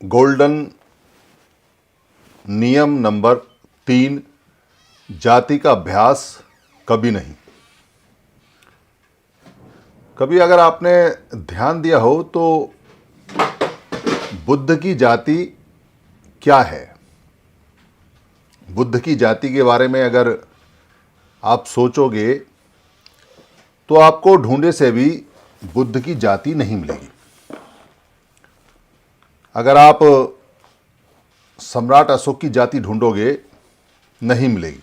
Golden नियम number 3, जाति का अभ्यास कभी नहीं। कभी अगर आपने ध्यान दिया हो तो बुद्ध की जाति क्या है, बुद्ध की जाति के बारे में अगर आप सोचोगे तो आपको ढूंढे से भी बुद्ध की जाति नहीं मिलेगी। अगर आप सम्राट अशोक की जाति ढूंढोगे नहीं मिलेगी।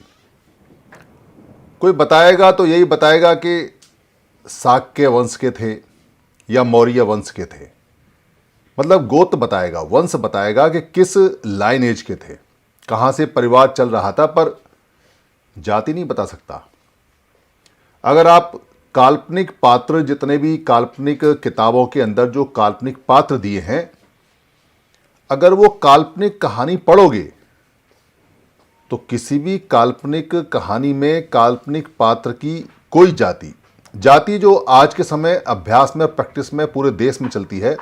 कोई बताएगा तो यही बताएगा कि शाक्य वंश के थे या मौर्य वंश के थे, मतलब गोत्र बताएगा, वंश बताएगा कि किस लाइनेज के थे, कहाँ से परिवार चल रहा था, पर जाति नहीं बता सकता। अगर आप काल्पनिक पात्र, जितने भी काल्पनिक किताबों के अंदर जो काल्पनिक पात्र दिए हैं, अगर वो काल्पनिक कहानी पढ़ोगे तो किसी भी काल्पनिक कहानी में काल्पनिक पात्र की कोई जाति जो आज के समय अभ्यास में, प्रैक्टिस में पूरे देश में चलती है,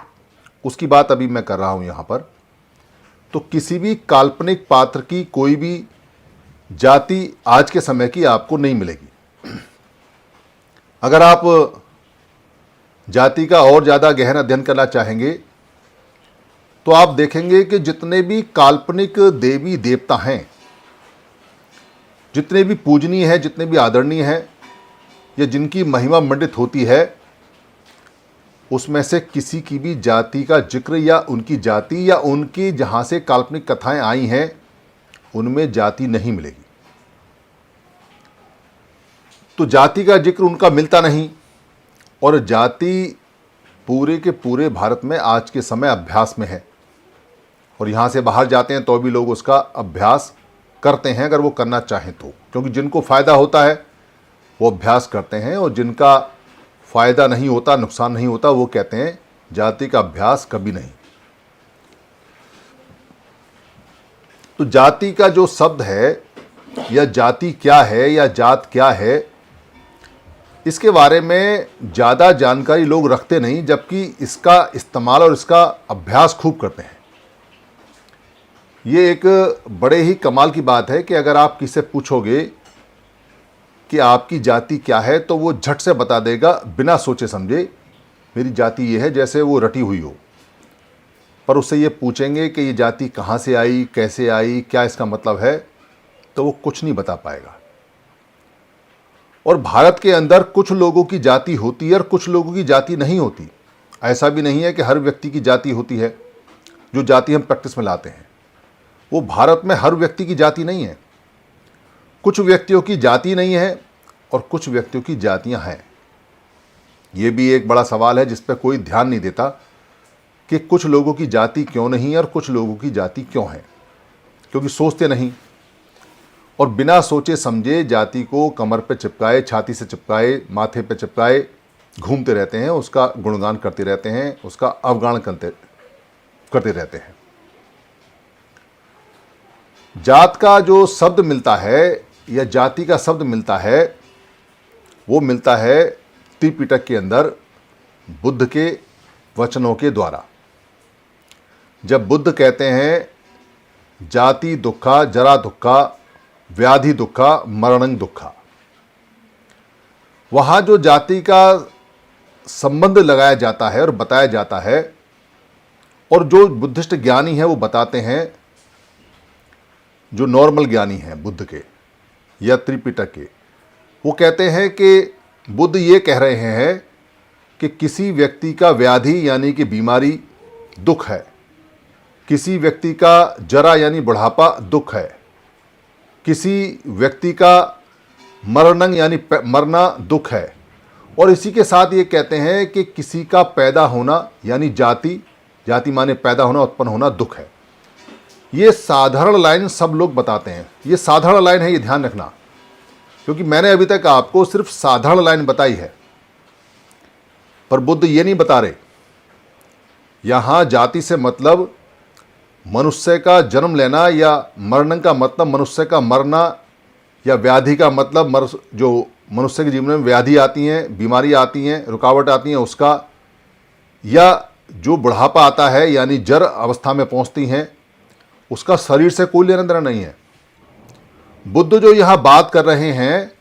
उसकी बात अभी मैं कर रहा हूं यहां पर, तो किसी भी काल्पनिक पात्र की कोई भी जाति आज के समय की आपको नहीं मिलेगी। अगर आप जाति का और ज़्यादा गहन अध्ययन करना चाहेंगे तो आप देखेंगे कि जितने भी काल्पनिक देवी देवता हैं, जितने भी पूजनीय हैं, जितने भी आदरणीय हैं या जिनकी महिमा मंडित होती है, उसमें से किसी की भी जाति का जिक्र या उनकी जाति या उनकी जहाँ से काल्पनिक कथाएं आई हैं उनमें जाति नहीं मिलेगी। तो जाति का जिक्र उनका मिलता नहीं, और जाति पूरे के पूरे भारत में आज के समय अभ्यास में है, और यहाँ से बाहर जाते हैं तो भी लोग उसका अभ्यास करते हैं अगर वो करना चाहें तो, क्योंकि जिनको फ़ायदा होता है वो अभ्यास करते हैं, और जिनका फ़ायदा नहीं होता, नुकसान नहीं होता, वो कहते हैं जाति का अभ्यास कभी नहीं। तो जाति का जो शब्द है या जाति क्या है या जात क्या है, इसके बारे में ज़्यादा जानकारी लोग रखते नहीं, जबकि इसका इस्तेमाल और इसका अभ्यास खूब करते हैं। ये एक बड़े ही कमाल की बात है कि अगर आप किसी से पूछोगे कि आपकी जाति क्या है तो वो झट से बता देगा बिना सोचे समझे, मेरी जाति ये है, जैसे वो रटी हुई हो। पर उससे ये पूछेंगे कि ये जाति कहाँ से आई, कैसे आई, क्या इसका मतलब है, तो वो कुछ नहीं बता पाएगा। और भारत के अंदर कुछ लोगों की जाति होती है और कुछ लोगों की जाति नहीं होती। ऐसा भी नहीं है कि हर व्यक्ति की जाति होती है। जो जाति हम प्रैक्टिस में लाते हैं वो भारत में हर व्यक्ति की जाति नहीं है। कुछ व्यक्तियों की जाति नहीं है और कुछ व्यक्तियों की जातियां हैं। ये भी एक बड़ा सवाल है जिस पर कोई ध्यान नहीं देता कि कुछ लोगों की जाति क्यों नहीं है और कुछ लोगों की जाति क्यों है, क्योंकि सोचते नहीं और बिना सोचे समझे जाति को कमर पे चिपकाए, छाती से चिपकाए, माथे पे चिपकाए घूमते रहते हैं, उसका गुणगान करते रहते हैं, उसका अवगान करते रहते हैं। जात का जो शब्द मिलता है या जाति का शब्द मिलता है वो मिलता है त्रिपिटक के अंदर बुद्ध के वचनों के द्वारा। जब बुद्ध कहते हैं जाति दुखा, जरा दुखा, व्याधि दुखा, मरणं दुखा, वहाँ जो जाति का संबंध लगाया जाता है और बताया जाता है, और जो बुद्धिस्ट ज्ञानी हैं वो बताते हैं, जो नॉर्मल ज्ञानी हैं बुद्ध के या त्रिपिटक के, वो कहते हैं कि बुद्ध ये कह रहे हैं कि किसी व्यक्ति का व्याधि यानी कि बीमारी दुख है, किसी व्यक्ति का जरा यानी बुढ़ापा दुख है, किसी व्यक्ति का मरणं यानी मरना दुख है, और इसी के साथ ये कहते हैं कि किसी का पैदा होना यानी जाति माने पैदा होना, उत्पन्न होना दुख है। ये साधारण लाइन सब लोग बताते हैं। ये साधारण लाइन है, ये ध्यान रखना, क्योंकि मैंने अभी तक आपको सिर्फ साधारण लाइन बताई है, पर बुद्ध ये नहीं बता रहे। यहाँ जाति से मतलब मनुष्य का जन्म लेना, या मरणं का मतलब मनुष्य का मरना, या व्याधि का मतलब जो मनुष्य के जीवन में व्याधि आती हैं, बीमारी आती हैं, रुकावट आती हैं उसका, या जो बुढ़ापा आता है यानी जड़ अवस्था में पहुंचती हैं, उसका शरीर से कोई लेना देना नहीं है। बुद्ध जो यहाँ बात कर रहे हैं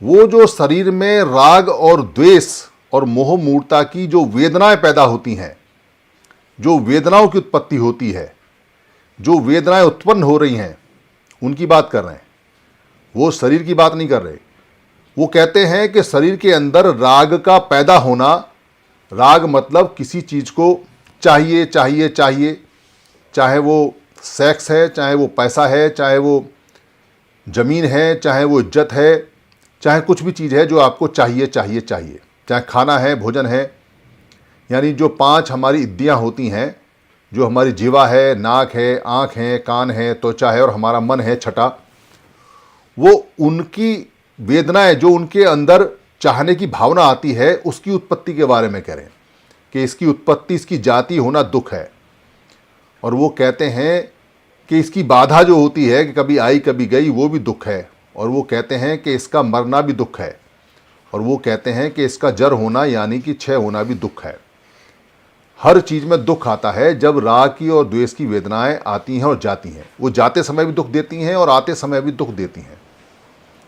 वो जो शरीर में राग और द्वेष और मोह मूर्ता की जो वेदनाएं पैदा होती हैं, जो वेदनाओं की उत्पत्ति होती है, जो वेदनाएं उत्पन्न हो रही हैं, उनकी बात कर रहे हैं। वो शरीर की बात नहीं कर रहे। वो कहते हैं कि शरीर के अंदर राग का पैदा होना, राग मतलब किसी चीज़ को चाहिए चाहिए चाहिए, चाहे वो सेक्स है, चाहे वो पैसा है, चाहे वो ज़मीन है, चाहे वो इज्जत है, चाहे कुछ भी चीज़ है जो आपको चाहिए चाहिए चाहिए, चाहे खाना है, भोजन है। यानी जो 5 हमारी इंद्रियां होती हैं, जो हमारी जीवा है, नाक है, आँख है, कान है, त्वचा है और हमारा मन है छठा, वो उनकी वेदनाएं जो उनके अंदर चाहने की भावना आती है, उसकी उत्पत्ति के बारे में करें कि इसकी उत्पत्ति, इसकी जाति होना दुख है। और वो कहते हैं कि इसकी बाधा जो होती है कि कभी आई कभी गई, वो भी दुख है। और वो कहते हैं कि इसका मरना भी दुख है। और वो कहते हैं कि इसका जड़ होना यानी कि क्षय होना भी दुख है। हर चीज़ में दुख आता है जब राग की और द्वेष की वेदनाएं आती हैं और जाती हैं। वो जाते समय भी दुख देती हैं और आते समय भी दुख देती हैं।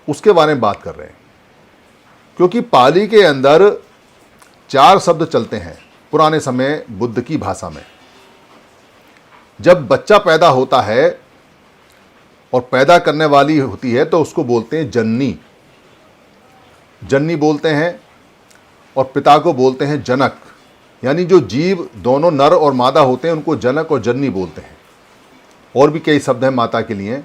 उसके बारे में बात कर रहे हैं, क्योंकि पाली के अंदर 4 शब्द चलते हैं पुराने समय बुद्ध की भाषा में। जब बच्चा पैदा होता है और पैदा करने वाली होती है तो उसको बोलते हैं जननी, जननी बोलते हैं। और पिता को बोलते हैं जनक, यानी जो जीव दोनों नर और मादा होते हैं उनको जनक और जननी बोलते हैं। और भी कई शब्द हैं माता के लिए।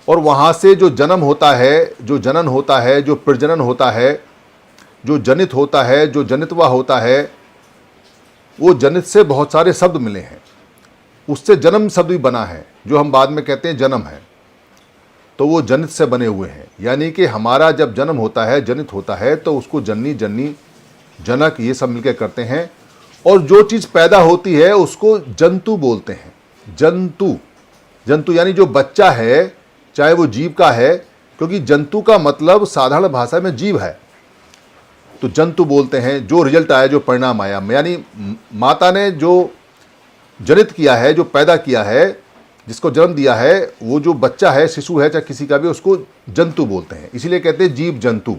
और वहाँ से जो जन्म होता है, जो जनन होता है, जो प्रजनन होता है, जो जनित होता है, जो जनितवा होता है, वो जनित से बहुत सारे शब्द मिले हैं। उससे जन्म शब्द भी बना है जो हम बाद में कहते हैं जन्म है। तो वो जनित से बने हुए हैं, यानी कि हमारा जब जन्म होता है, जनित होता है, तो उसको जननी, जननी, जनक ये सब मिलकर करते हैं। और जो चीज़ पैदा होती है उसको जंतु बोलते हैं। जंतु, जंतु यानी जो बच्चा है, चाहे वो जीव का है, क्योंकि जंतु का मतलब साधारण भाषा में जीव है, तो जंतु बोलते हैं। जो रिजल्ट आया, जो परिणाम आया, यानी माता ने जो जनित किया है, जो पैदा किया है, जिसको जन्म दिया है, वो जो बच्चा है, शिशु है, चाहे किसी का भी, उसको जंतु बोलते हैं। इसीलिए कहते हैं जीव जंतु।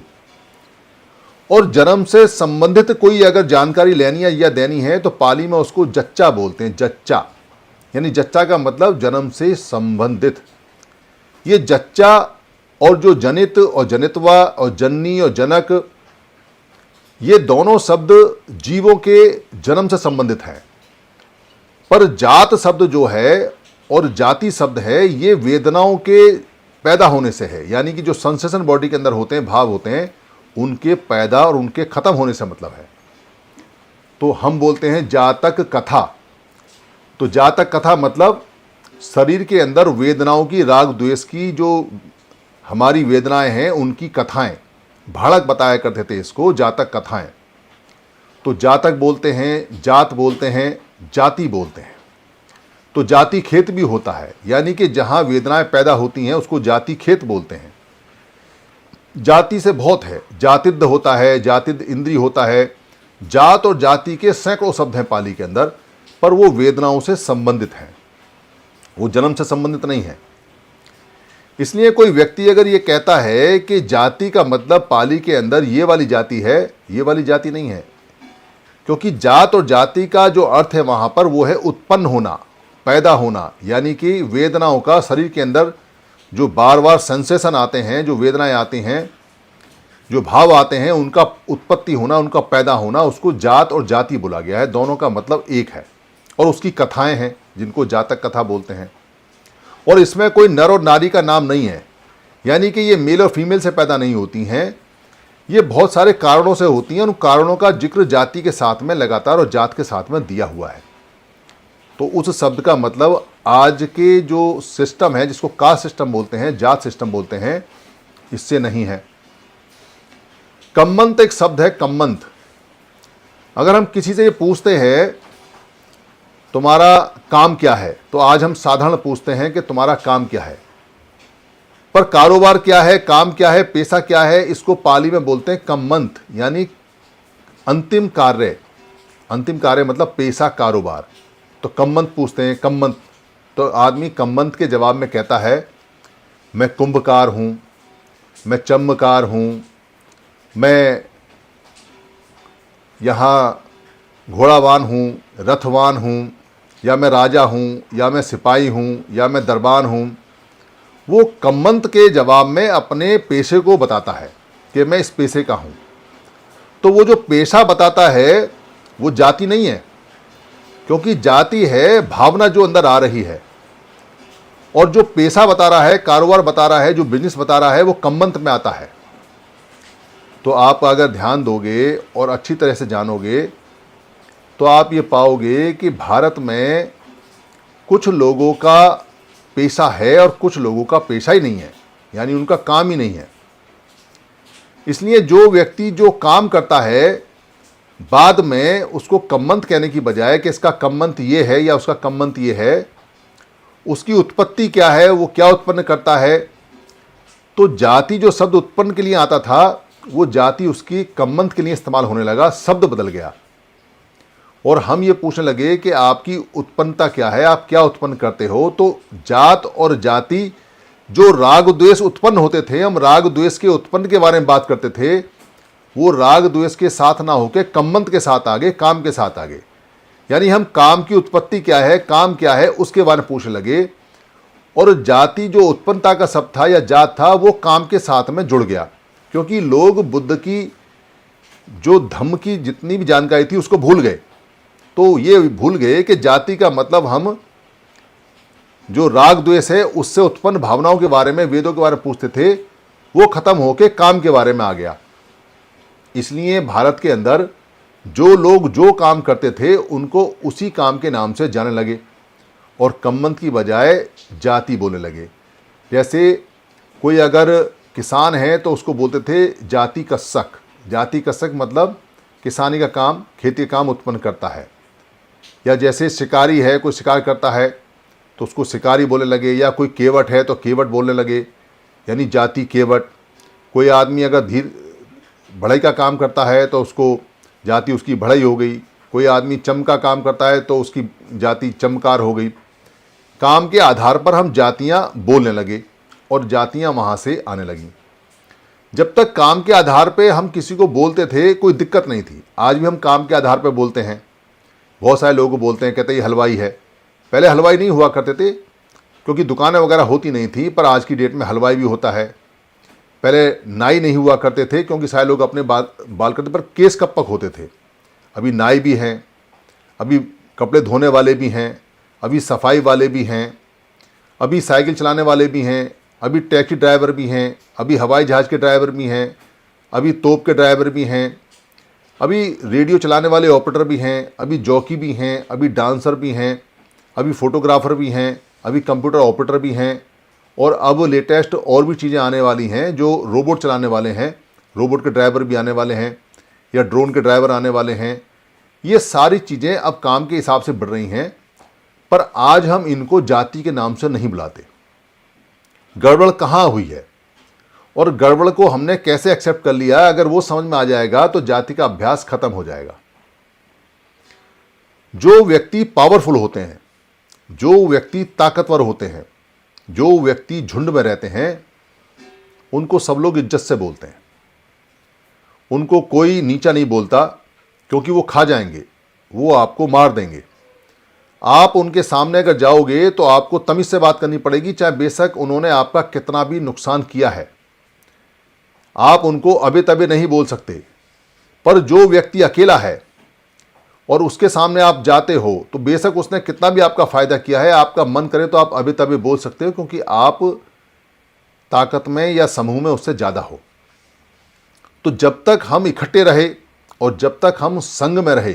और जन्म से संबंधित कोई अगर जानकारी लेनी है या देनी है तो पाली में उसको जच्चा बोलते हैं। जच्चा यानी जच्चा का मतलब जन्म से संबंधित। ये जच्चा और जो जनित और जनितवा और जननी और जनक, ये दोनों शब्द जीवों के जन्म से संबंधित हैं। पर जात शब्द जो है और जाति शब्द है, ये वेदनाओं के पैदा होने से है, यानी कि जो सेंसेशन बॉडी के अंदर होते हैं, भाव होते हैं, उनके पैदा और उनके खत्म होने से मतलब है। तो हम बोलते हैं जातक कथा। तो जातक कथा मतलब शरीर के अंदर वेदनाओं की, राग द्वेष की जो हमारी वेदनाएं हैं, उनकी कथाएं। भाड़क बताया करते थे इसको, जातक कथाएं। तो जातक बोलते हैं, जात बोलते हैं, जाति बोलते हैं। तो जाति खेत भी होता है, यानी कि जहां वेदनाएं पैदा होती हैं उसको जाति खेत बोलते हैं। जाति से बहुत है, जातिद्ध होता है, जातिद्ध इंद्री होता है। जात और जाति के सैकड़ों शब्द हैं पाली के अंदर, पर वो वेदनाओं से संबंधित हैं, वो जन्म से संबंधित नहीं है। इसलिए कोई व्यक्ति अगर ये कहता है कि जाति का मतलब पाली के अंदर ये वाली जाति है, ये वाली जाति नहीं है। क्योंकि जात और जाति का जो अर्थ है वहाँ पर वो है उत्पन्न होना, पैदा होना, यानी कि वेदनाओं का शरीर के अंदर जो बार बार सेंसेशन आते हैं, जो वेदनाएं आती हैं, जो भाव आते हैं, उनका उत्पत्ति होना, उनका पैदा होना, उसको जात और जाति बोला गया है। दोनों का मतलब एक है। और उसकी कथाएं हैं जिनको जातक कथा बोलते हैं। और इसमें कोई नर और नारी का नाम नहीं है, यानी कि ये मेल और फीमेल से पैदा नहीं होती हैं, ये बहुत सारे कारणों से होती हैं। उन कारणों का जिक्र जाति के साथ में लगातार और जात के साथ में दिया हुआ है। तो उस शब्द का मतलब आज के जो सिस्टम है, जिसको कास्ट सिस्टम बोलते हैं, जात सिस्टम बोलते हैं, इससे नहीं है। कम्मंत एक शब्द है, कम्मंत। अगर हम किसी से ये पूछते हैं तुम्हारा काम क्या है, तो आज हम साधारण पूछते हैं कि तुम्हारा काम क्या है। पर कारोबार क्या है, काम क्या है, पेशा क्या है, इसको पाली में बोलते हैं कम्मंत, यानी अंतिम कार्य, अंतिम कार्य मतलब पेशा, कारोबार। तो कम्मंत पूछते हैं, कम्मंत, तो आदमी कम्मंत के जवाब में कहता है मैं कुंभकार हूँ, मैं चम्मकार हूँ, मैं यहाँ घोड़ावान हूँ, रथवान हूँ, या मैं राजा हूँ, या मैं सिपाही हूँ, या मैं दरबान हूँ। वो कम्मंत के जवाब में अपने पेशे को बताता है कि मैं इस पेशे का हूँ। तो वो जो पेशा बताता है वो जाति नहीं है, क्योंकि जाति है भावना जो अंदर आ रही है, और जो पेशा बता रहा है, कारोबार बता रहा है, जो बिजनेस बता रहा है, वो कम्मंत में आता है। तो आप अगर ध्यान दोगे और अच्छी तरह से जानोगे तो आप ये पाओगे कि भारत में कुछ लोगों का पेशा है और कुछ लोगों का पेशा ही नहीं है, यानी उनका काम ही नहीं है। इसलिए जो व्यक्ति जो काम करता है, बाद में उसको कम्मंत कहने की बजाय कि इसका कम्मंत ये है या उसका कम्मंत ये है, उसकी उत्पत्ति क्या है, वो क्या उत्पन्न करता है। तो जाति जो शब्द उत्पन्न के लिए आता था, वो जाति उसकी कम्मंत के लिए इस्तेमाल होने लगा, शब्द बदल गया। और हम ये पूछने लगे कि आपकी उत्पन्नता क्या है, आप क्या उत्पन्न करते हो। तो जात और जाति, जो राग द्वेष उत्पन्न होते थे, हम राग द्वेष के उत्पन्न के बारे में बात करते थे, वो राग द्वेष के साथ ना होकर कम्मंत के साथ आगे, काम के साथ आगे। यानी हम काम की उत्पत्ति क्या है, काम क्या है, उसके बारे में पूछने लगे। और जाति जो उत्पन्नता का शब्द था या जात था, वो काम के साथ में जुड़ गया, क्योंकि लोग बुद्ध की जो धम्म की जितनी भी जानकारी थी उसको भूल गए। तो ये भूल गए कि जाति का मतलब हम जो राग द्वेष है उससे उत्पन्न भावनाओं के बारे में, वेदों के बारे में पूछते थे, वो खत्म होके काम के बारे में आ गया। इसलिए भारत के अंदर जो लोग जो काम करते थे उनको उसी काम के नाम से जाने लगे और कम्मंत की बजाय जाति बोलने लगे। जैसे कोई अगर किसान है तो उसको बोलते थे जाति कस्सक। जाति कस्सक मतलब किसानी का काम, खेती का काम उत्पन्न करता है। या जैसे शिकारी है, कोई शिकार करता है तो उसको शिकारी बोलने लगे। या कोई केवट है तो केवट बोलने लगे, यानी जाति केवट। कोई आदमी अगर बढ़ई का काम करता है तो उसको जाति उसकी बढ़ई हो गई। कोई आदमी चम का काम करता है तो उसकी जाति चमकार हो गई। काम के आधार पर हम जातियां बोलने लगे और जातियां वहां से आने लगीं। जब तक काम के आधार पे हम किसी को बोलते थे कोई दिक्कत नहीं थी। आज भी हम काम के आधार पे बोलते हैं। बहुत सारे लोग बोलते हैं, कहते हैं ये हलवाई है। पहले हलवाई नहीं हुआ करते थे क्योंकि दुकानें वगैरह होती नहीं थी, पर आज की डेट में हलवाई भी होता है। पहले नाई नहीं हुआ करते थे क्योंकि सारे लोग अपने बाल करते पर केस कपक होते थे। अभी नाई भी हैं, अभी कपड़े धोने वाले भी हैं, अभी सफाई वाले भी हैं, अभी साइकिल चलाने वाले भी हैं, अभी टैक्सी ड्राइवर भी हैं, अभी हवाई जहाज़ के ड्राइवर भी हैं, अभी तोप के ड्राइवर भी हैं, अभी रेडियो चलाने वाले ऑपरेटर भी हैं, अभी जॉकी भी हैं, अभी डांसर भी हैं, अभी फोटोग्राफर भी हैं, अभी कंप्यूटर ऑपरेटर भी हैं। और अब लेटेस्ट और भी चीज़ें आने वाली हैं जो रोबोट चलाने वाले हैं। रोबोट के ड्राइवर भी आने वाले हैं या ड्रोन के ड्राइवर आने वाले हैं। ये सारी चीज़ें अब काम के हिसाब से बढ़ रही हैं, पर आज हम इनको जाति के नाम से नहीं बुलाते। गड़बड़ कहाँ हुई है और गड़बड़ को हमने कैसे एक्सेप्ट कर लिया, अगर वो समझ में आ जाएगा तो जाति का अभ्यास खत्म हो जाएगा। जो व्यक्ति पावरफुल होते हैं, जो व्यक्ति ताकतवर होते हैं, जो व्यक्ति झुंड में रहते हैं, उनको सब लोग इज्जत से बोलते हैं। उनको कोई नीचा नहीं बोलता क्योंकि वो खा जाएंगे, वो आपको मार देंगे। आप उनके सामने अगर जाओगे तो आपको तमीज से बात करनी पड़ेगी, चाहे बेशक उन्होंने आपका कितना भी नुकसान किया है। आप उनको अबे तबे नहीं बोल सकते। पर जो व्यक्ति अकेला है और उसके सामने आप जाते हो तो बेशक उसने कितना भी आपका फायदा किया है, आपका मन करे तो आप अबे तबे बोल सकते हो, क्योंकि आप ताकत में या समूह में उससे ज़्यादा हो। तो जब तक हम इकट्ठे रहे और जब तक हम संघ में रहे,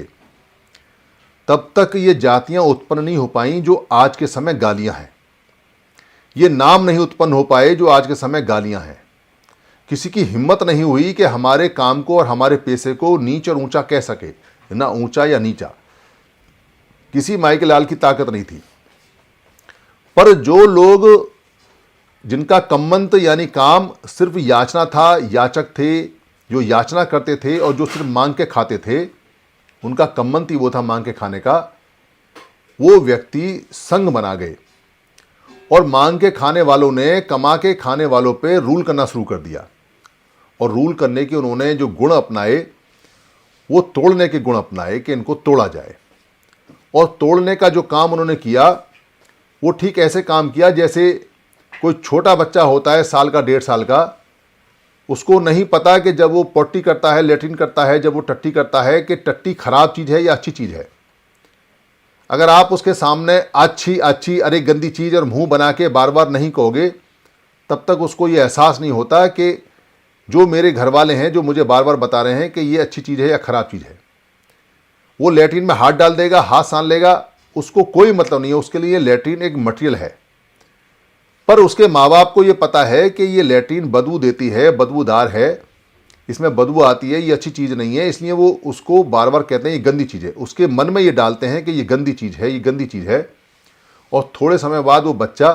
तब तक ये जातियां उत्पन्न नहीं हो पाई जो आज के समय गालियां हैं। ये नाम नहीं उत्पन्न हो पाए जो आज के समय गालियां हैं। किसी की हिम्मत नहीं हुई कि हमारे काम को और हमारे पैसे को नीच और ऊंचा कह सके, ना ऊंचा या नीचा। किसी माई के लाल की ताकत नहीं थी। पर जो लोग जिनका कम्मंत यानी काम सिर्फ याचना था, याचक थे, जो याचना करते थे और जो सिर्फ मांग के खाते थे, उनका कम्मंत ही वो था मांग के खाने का, वो व्यक्ति संघ बना गए और मांग के खाने वालों ने कमा के खाने वालों पे रूल करना शुरू कर दिया। और रूल करने के उन्होंने जो गुण अपनाए वो तोड़ने के गुण अपनाए कि इनको तोड़ा जाए। और तोड़ने का जो काम उन्होंने किया वो ठीक ऐसे काम किया जैसे कोई छोटा बच्चा होता है, साल का 1.5 साल का, उसको नहीं पता कि जब वो पोटी करता है, लेट्रिन करता है, जब वो टट्टी करता है कि टट्टी खराब चीज़ है या अच्छी चीज़ है। अगर आप उसके सामने अच्छी अच्छी अरे गंदी चीज़ और मुंह बना के बार बार नहीं कहोगे, तब तक उसको ये एहसास नहीं होता कि जो मेरे घर वाले हैं जो मुझे बार बार बता रहे हैं कि ये अच्छी चीज़ है या ख़राब चीज़ है। वो लेट्रिन में हाथ डाल देगा, हाथ सान लेगा, उसको कोई मतलब नहीं है, उसके लिए लेट्रिन एक मटेरियल है। पर उसके माँ बाप को ये पता है कि ये लेट्रिन बदबू देती है, बदबूदार है, इसमें बदबू आती है, ये अच्छी चीज़ नहीं है, इसलिए वो उसको बार बार कहते हैं ये गंदी चीज़ है। उसके मन में ये डालते हैं कि ये गंदी चीज़ है, ये गंदी चीज़ है। और थोड़े समय बाद वो बच्चा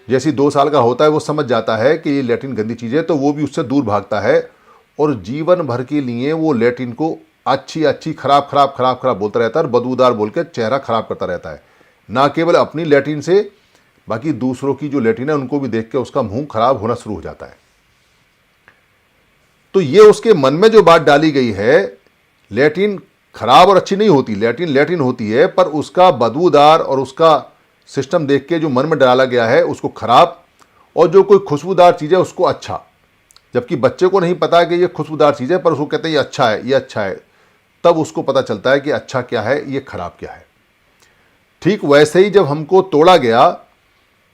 जैसे 2 साल का होता है वो समझ जाता है कि ये लेट्रिन गंदी चीज़ है, तो वो भी उससे दूर भागता है और जीवन भर के लिए वो लेट्रिन को अच्छी अच्छी खराब खराब खराब खराब बोलता रहता है और बदबूदार बोल के चेहरा खराब करता रहता है। ना केवल अपनी लेट्रिन से, बाकी दूसरों की जो लेट्रिन है उनको भी देख के उसका मुंह खराब होना शुरू हो जाता है। तो ये उसके मन में जो बात डाली गई है, लेट्रिन खराब और अच्छी नहीं होती, लेट्रिन लेट्रिन होती है, पर उसका बदबूदार और उसका सिस्टम देख के जो मन में डाला गया है उसको खराब, और जो कोई खुशबूदार चीज़ है उसको अच्छा। जबकि बच्चे को नहीं पता कि ये खुशबूदार चीज़ है, पर उसको कहते हैं ये अच्छा है, ये अच्छा है, तब उसको पता चलता है कि अच्छा क्या है, ये खराब क्या है। ठीक वैसे ही जब हमको तोड़ा गया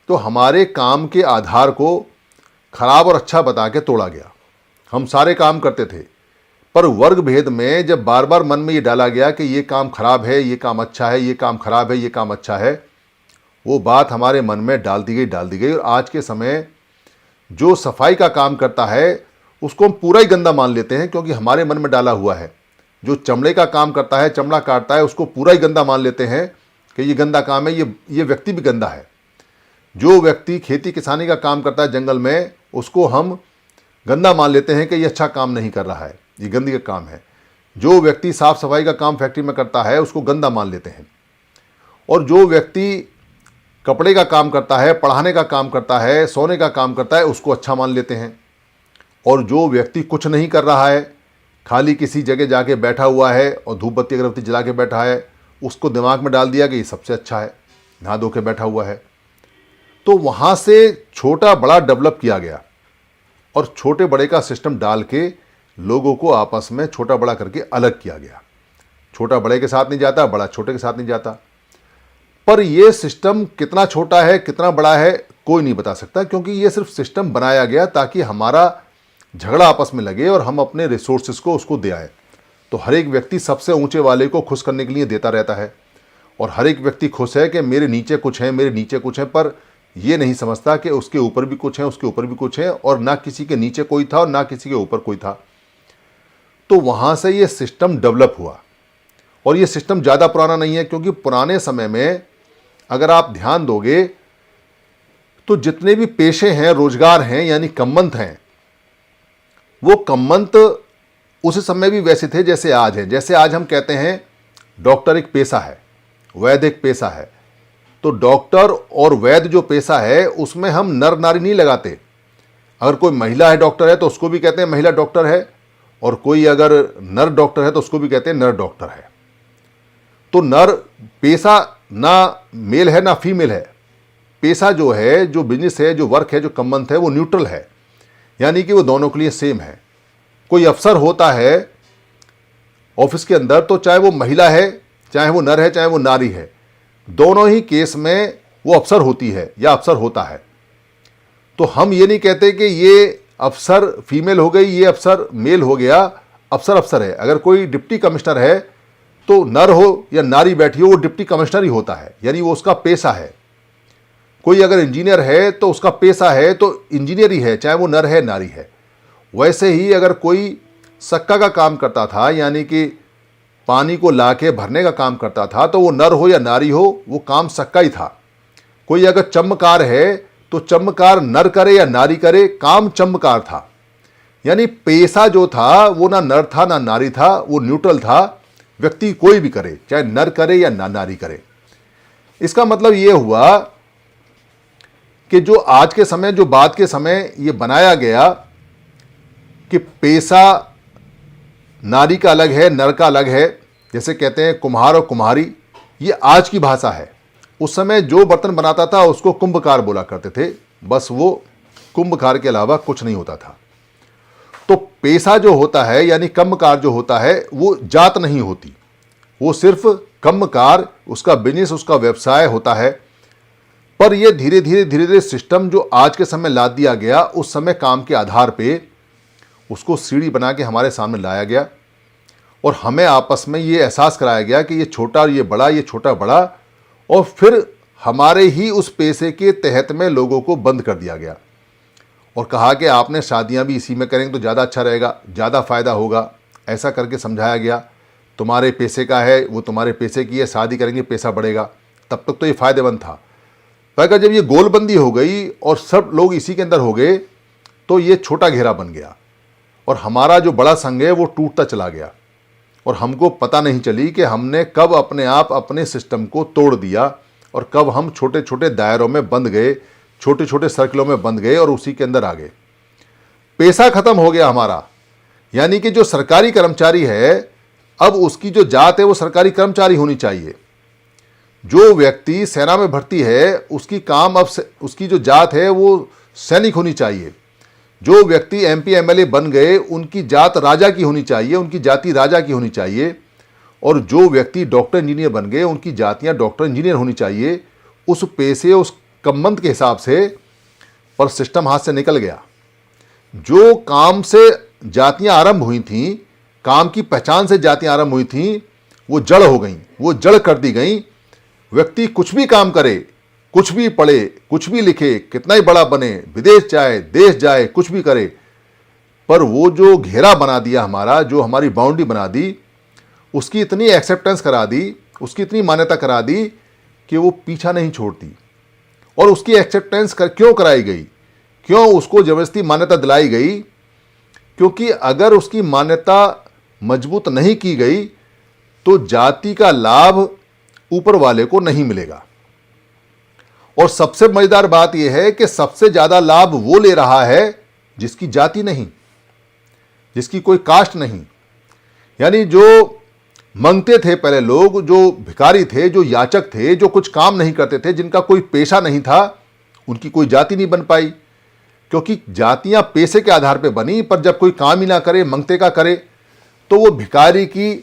तो हमारे काम के आधार को खराब और अच्छा बता के तोड़ा गया। हम सारे काम करते थे, पर वर्ग भेद में जब बार बार मन में ये डाला गया कि ये काम खराब है, ये काम अच्छा है, ये काम खराब है, ये काम अच्छा है, वो बात हमारे मन में डाल दी गई। और आज के समय जो सफाई का काम करता है उसको हम पूरा ही गंदा मान लेते हैं, क्योंकि हमारे मन में डाला हुआ है। जो चमड़े का काम करता है, चमड़ा काटता है, उसको पूरा ही गंदा मान लेते हैं कि ये गंदा काम है, ये व्यक्ति भी गंदा है। जो व्यक्ति खेती किसानी का काम करता है जंगल में, उसको हम गंदा मान लेते हैं कि ये अच्छा काम नहीं कर रहा है, ये गंदी का काम है। जो व्यक्ति साफ सफाई का काम फैक्ट्री में करता है उसको गंदा मान लेते हैं। और जो व्यक्ति कपड़े का काम करता है, पढ़ाने का काम करता है, सोने का काम करता है, उसको अच्छा मान लेते हैं। और जो व्यक्ति कुछ नहीं कर रहा है, खाली किसी जगह जाके बैठा हुआ है और धूप बत्ती अगरबत्ती जला के बैठा है, उसको दिमाग में डाल दिया कि ये सबसे अच्छा है, नहा धो के बैठा हुआ है। तो वहाँ से छोटा बड़ा डेवलप किया गया और छोटे बड़े का सिस्टम डाल के लोगों को आपस में छोटा बड़ा करके अलग किया गया। छोटा बड़े के साथ नहीं जाता, बड़ा छोटे के साथ नहीं जाता। पर यह सिस्टम कितना छोटा है कितना बड़ा है कोई नहीं बता सकता, क्योंकि ये सिर्फ सिस्टम बनाया गया ताकि हमारा झगड़ा आपस में लगे और हम अपने रिसोर्सेज को उसको दे आए। तो हर एक व्यक्ति सबसे ऊंचे वाले को खुश करने के लिए देता रहता है, और हर एक व्यक्ति खुश है कि मेरे नीचे कुछ है, मेरे नीचे कुछ है, पर ये नहीं समझता कि उसके ऊपर भी कुछ है, उसके ऊपर भी कुछ है, और ना किसी के नीचे कोई था और ना किसी के ऊपर कोई था। तो वहाँ से ये सिस्टम डेवलप हुआ। और ये सिस्टम ज़्यादा पुराना नहीं है, क्योंकि पुराने समय में अगर आप ध्यान दोगे तो जितने भी पेशे हैं, रोजगार हैं, यानी कम्मंत हैं, वो कम्मंत उस समय भी वैसे थे जैसे आज हैं। जैसे आज हम कहते हैं डॉक्टर एक पेशा है, वैद्य एक पेशा है, तो डॉक्टर और वैद्य जो पेशा है उसमें हम नर नारी नहीं लगाते। अगर कोई महिला है डॉक्टर है तो उसको भी कहते हैं महिला डॉक्टर है, और कोई अगर नर डॉक्टर है तो उसको भी कहते हैं नर डॉक्टर है। तो नर पेशा ना मेल है ना फीमेल है। पेशा जो है, जो बिजनेस है, जो वर्क है, जो कम्मंत है, वो न्यूट्रल है, यानी कि वो दोनों के लिए सेम है। कोई अफसर होता है ऑफिस के अंदर, तो चाहे वो महिला है, चाहे वो नर है, चाहे वो नारी है, दोनों ही केस में वो अफसर होती है या अफसर होता है। तो हम ये नहीं कहते कि ये अफसर फीमेल हो गई, ये अफसर मेल हो गया। अफसर अफसर है। अगर कोई डिप्टी कमिश्नर है तो नर हो या नारी बैठी हो, वो डिप्टी कमिश्नर ही होता है, यानी वो उसका पेशा है। कोई अगर इंजीनियर है तो उसका पेशा है तो इंजीनियर ही है, चाहे वो नर है नारी है। वैसे ही अगर कोई सक्का का काम करता था, यानी कि पानी को लाके भरने का काम करता था, तो वो नर हो या नारी हो, वो काम सक्का ही था। कोई अगर चम्मकार है तो चम्मकार नर करे या नारी करे, काम चम्मकार था। यानी पेशा जो था वो ना नर था ना नारी था, वो न्यूट्रल था। व्यक्ति कोई भी करे, चाहे नर करे या नारी करे। इसका मतलब ये हुआ कि जो आज के समय, जो बात के समय ये बनाया गया कि पैसा नारी का अलग है, नर का अलग है, जैसे कहते हैं कुम्हार और कुम्हारी, ये आज की भाषा है। उस समय जो बर्तन बनाता था उसको कुंभकार बोला करते थे, बस वो कुंभकार के अलावा कुछ नहीं होता था। तो पैसा जो होता है यानी कर्मकार जो होता है वो जात नहीं होती, वो सिर्फ कर्मकार, उसका बिजनेस, उसका व्यवसाय होता है। पर ये धीरे धीरे सिस्टम जो आज के समय ला दिया गया, उस समय काम के आधार पे उसको सीढ़ी बना के हमारे सामने लाया गया और हमें आपस में ये एहसास कराया गया कि ये छोटा और ये बड़ा, ये छोटा बड़ा, और फिर हमारे ही उस पैसे के तहत में लोगों को बंद कर दिया गया और कहा कि आपने शादियां भी इसी में करेंगे तो ज़्यादा अच्छा रहेगा, ज़्यादा फ़ायदा होगा। ऐसा करके समझाया गया, तुम्हारे पैसे का है, वो तुम्हारे पैसे की है, शादी करेंगे पैसा बढ़ेगा। तब तक तो ये फ़ायदेमंद था, पर जब ये गोलबंदी हो गई और सब लोग इसी के अंदर हो गए तो ये छोटा घेरा बन गया और हमारा जो बड़ा संघ है वो टूटता चला गया और हमको पता नहीं चली कि हमने कब अपने आप अपने सिस्टम को तोड़ दिया और कब हम छोटे छोटे दायरों में बंद गए, छोटे छोटे सर्कलों में बंद गए और उसी के अंदर आ गए। पैसा खत्म हो गया हमारा, यानी कि जो सरकारी कर्मचारी है अब उसकी जो जात है वो सरकारी कर्मचारी होनी चाहिए। जो व्यक्ति सेना में भर्ती है उसकी काम अब उसकी जो जात है वो सैनिक होनी चाहिए। जो व्यक्ति एमपी एमएलए बन गए उनकी जात राजा की होनी चाहिए, उनकी जाति राजा की होनी चाहिए। और जो व्यक्ति डॉक्टर इंजीनियर बन गए उनकी जातियां डॉक्टर इंजीनियर होनी चाहिए। उस पैसे, उस कम्बंद के हिसाब से, पर सिस्टम हाथ से निकल गया। जो काम से जातियां आरंभ हुई थीं, काम की पहचान से जातियां आरंभ हुई थीं, वो जड़ हो गई, वो जड़ कर दी गई। व्यक्ति कुछ भी काम करे, कुछ भी पढ़े, कुछ भी लिखे, कितना ही बड़ा बने, विदेश जाए, देश जाए, कुछ भी करे, पर वो जो घेरा बना दिया हमारा, जो हमारी बाउंड्री बना दी, उसकी इतनी एक्सेप्टेंस करा दी, उसकी इतनी मान्यता करा दी कि वो पीछा नहीं छोड़ती। और उसकी एक्सेप्टेंस क्यों कराई गई, क्यों उसको जबरदस्ती मान्यता दिलाई गई? क्योंकि अगर उसकी मान्यता मजबूत नहीं की गई तो जाति का लाभ ऊपर वाले को नहीं मिलेगा। और सबसे मजेदार बात यह है कि सबसे ज्यादा लाभ वो ले रहा है जिसकी जाति नहीं, जिसकी कोई कास्ट नहीं। यानी जो मंगते थे पहले लोग, जो भिखारी थे, जो याचक थे, जो कुछ काम नहीं करते थे, जिनका कोई पेशा नहीं था, उनकी कोई जाति नहीं बन पाई, क्योंकि जातियां पैसे के आधार पर बनी। पर जब कोई काम ही ना करे, मंगते का करे, तो वो भिखारी की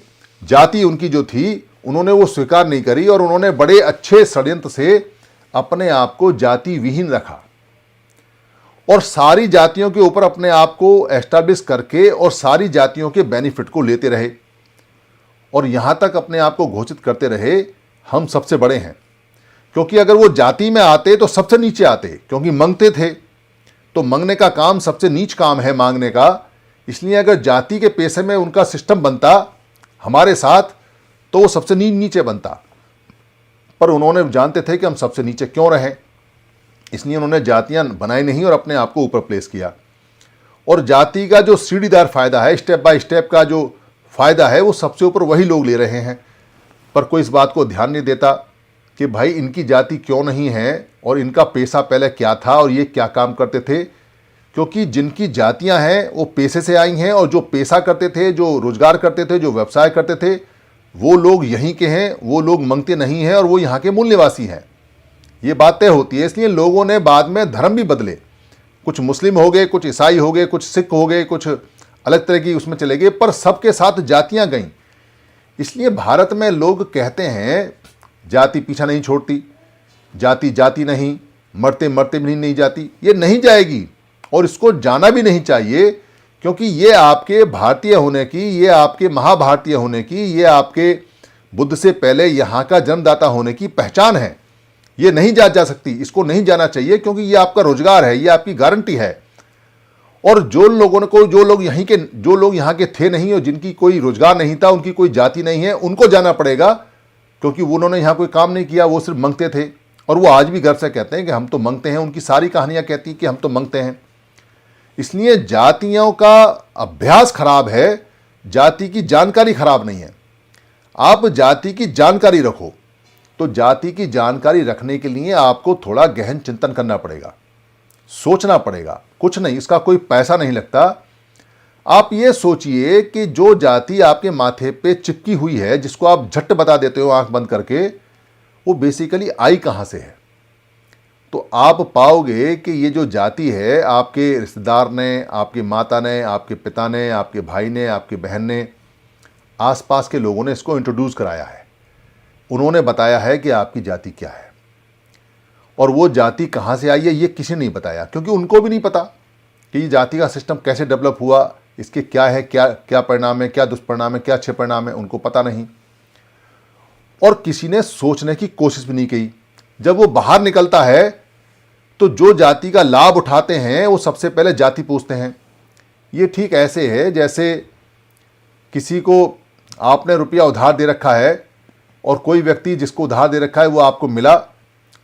जाति उनकी जो थी उन्होंने वो स्वीकार नहीं करी और उन्होंने बड़े अच्छे षड्यंत्र से अपने आप को जाति विहीन रखा और सारी जातियों के ऊपर अपने आप को एस्टैब्लिश करके और सारी जातियों के बेनिफिट को लेते रहे और यहां तक अपने आप को घोषित करते रहे हम सबसे बड़े हैं। क्योंकि अगर वो जाति में आते तो सबसे नीचे आते, क्योंकि मांगते थे, तो मांगने का काम सबसे नीच काम है, मांगने का। इसलिए अगर जाति के पैसे में उनका सिस्टम बनता हमारे साथ तो वो सबसे नीचे बनता, पर उन्होंने जानते थे कि हम सबसे नीचे क्यों रहें, इसलिए उन्होंने जातियां बनाई नहीं और अपने आप को ऊपर प्लेस किया। और जाति का जो सीढ़ीदार फायदा है, स्टेप बाय स्टेप का जो फायदा है, वो सबसे ऊपर वही लोग ले रहे हैं। पर कोई इस बात को ध्यान नहीं देता कि भाई इनकी जाति क्यों नहीं है और इनका पैसा पहले क्या था और ये क्या काम करते थे। क्योंकि जिनकी जातियां हैं वो पैसे से आई हैं और जो पैसा करते थे, जो रोजगार करते थे, जो व्यवसाय करते थे, वो लोग यहीं के हैं, वो लोग मंगते नहीं हैं और वो यहाँ के मूल निवासी हैं। ये बात तय होती है। इसलिए लोगों ने बाद में धर्म भी बदले, कुछ मुस्लिम हो गए, कुछ ईसाई हो गए, कुछ सिख हो गए, कुछ अलग तरह की उसमें चले गए, पर सबके साथ जातियां गईं। इसलिए भारत में लोग कहते हैं जाति पीछा नहीं छोड़ती, जाति जाति नहीं, मरते मरते भी नहीं जाती। ये नहीं जाएगी और इसको जाना भी नहीं चाहिए, क्योंकि ये आपके भारतीय होने की, ये आपके महाभारतीय होने की, ये आपके बुद्ध से पहले यहाँ का जन्मदाता होने की पहचान है। ये नहीं जा सकती, इसको नहीं जाना चाहिए, क्योंकि ये आपका रोजगार है, ये आपकी गारंटी है। और जो लोग यहाँ के थे नहीं और जिनकी कोई रोजगार नहीं था, उनकी कोई जाति नहीं है, उनको जाना पड़ेगा, क्योंकि उन्होंने यहाँ कोई काम नहीं किया, वो सिर्फ मंगते थे। और वो आज भी गर्व से कहते हैं कि हम तो मंगते हैं, उनकी सारी कहानियां कहती हैं कि हम तो मंगते हैं। इसलिए जातियों का अभ्यास खराब है, जाति की जानकारी खराब नहीं है। आप जाति की जानकारी रखो। तो जाति की जानकारी रखने के लिए आपको थोड़ा गहन चिंतन करना पड़ेगा, सोचना पड़ेगा। कुछ नहीं, इसका कोई पैसा नहीं लगता। आप ये सोचिए कि जो जाति आपके माथे पे चिपकी हुई है, जिसको आप झट बता देते हो आंख बंद करके, वो बेसिकली आई कहाँ से है। तो आप पाओगे कि ये जो जाति है, आपके रिश्तेदार ने, आपकी माता ने, आपके पिता ने, आपके भाई ने, आपकी बहन ने, आसपास के लोगों ने इसको इंट्रोड्यूस कराया है। उन्होंने बताया है कि आपकी जाति क्या है, और वो जाति कहाँ से आई है ये किसी ने नहीं बताया, क्योंकि उनको भी नहीं पता कि ये जाति का सिस्टम कैसे डेवलप हुआ, इसके क्या है, क्या परिणाम है, क्या दुष्परिणाम है, क्या अच्छे परिणाम है, उनको पता नहीं। और किसी ने सोचने की कोशिश भी नहीं की। जब वो बाहर निकलता है तो जो जाति का लाभ उठाते हैं वो सबसे पहले जाति पूछते हैं। ये ठीक ऐसे है जैसे किसी को आपने रुपया उधार दे रखा है और कोई व्यक्ति जिसको उधार दे रखा है वो आपको मिला,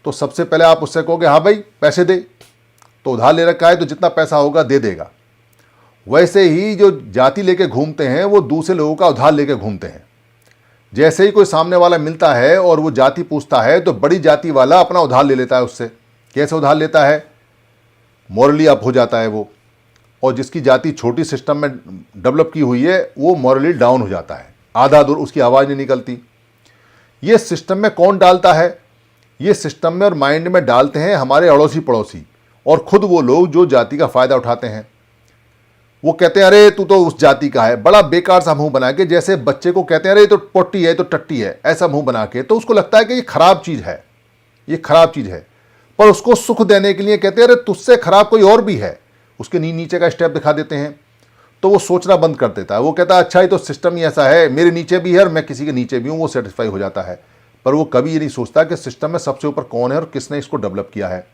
तो सबसे पहले आप उससे कहोगे हाँ भाई पैसे दे, तो उधार ले रखा है तो जितना पैसा होगा दे देगा। वैसे ही जो जाति लेके घूमते हैं वो दूसरे लोगों का उधार लेके घूमते हैं। जैसे ही कोई सामने वाला मिलता है और वो जाति पूछता है तो बड़ी जाति वाला अपना उधार ले लेता है उससे। कैसे उधार लेता है? मॉरली अप हो जाता है वो, और जिसकी जाति छोटी सिस्टम में डेवलप की हुई है वो मॉरली डाउन हो जाता है, आधा दूर उसकी आवाज़ नहीं निकलती। ये सिस्टम में कौन डालता है? ये सिस्टम में और माइंड में डालते हैं हमारे अड़ोसी पड़ोसी, और खुद वो लोग जो जाति का फ़ायदा उठाते हैं। वो कहते हैं अरे तू तो उस जाति का है, बड़ा बेकार सा मुंह बना के, जैसे बच्चे को कहते हैं अरे तो पोटी है, तो टट्टी है, ऐसा मुंह बना के, तो उसको लगता है कि ये खराब चीज़ है, ये खराब चीज़ है। पर उसको सुख देने के लिए कहते हैं अरे तुझसे खराब कोई और भी है, उसके नीचे का स्टेप दिखा देते हैं, तो वो सोचना बंद कर देता है। वो कहता है अच्छा ही तो सिस्टम ही ऐसा है, मेरे नीचे भी है और मैं किसी के नीचे भी हूँ, वो सेटिस्फाई हो जाता है। पर वो कभी ये नहीं सोचता कि सिस्टम में सबसे ऊपर कौन है और किसने इसको डेवलप किया है।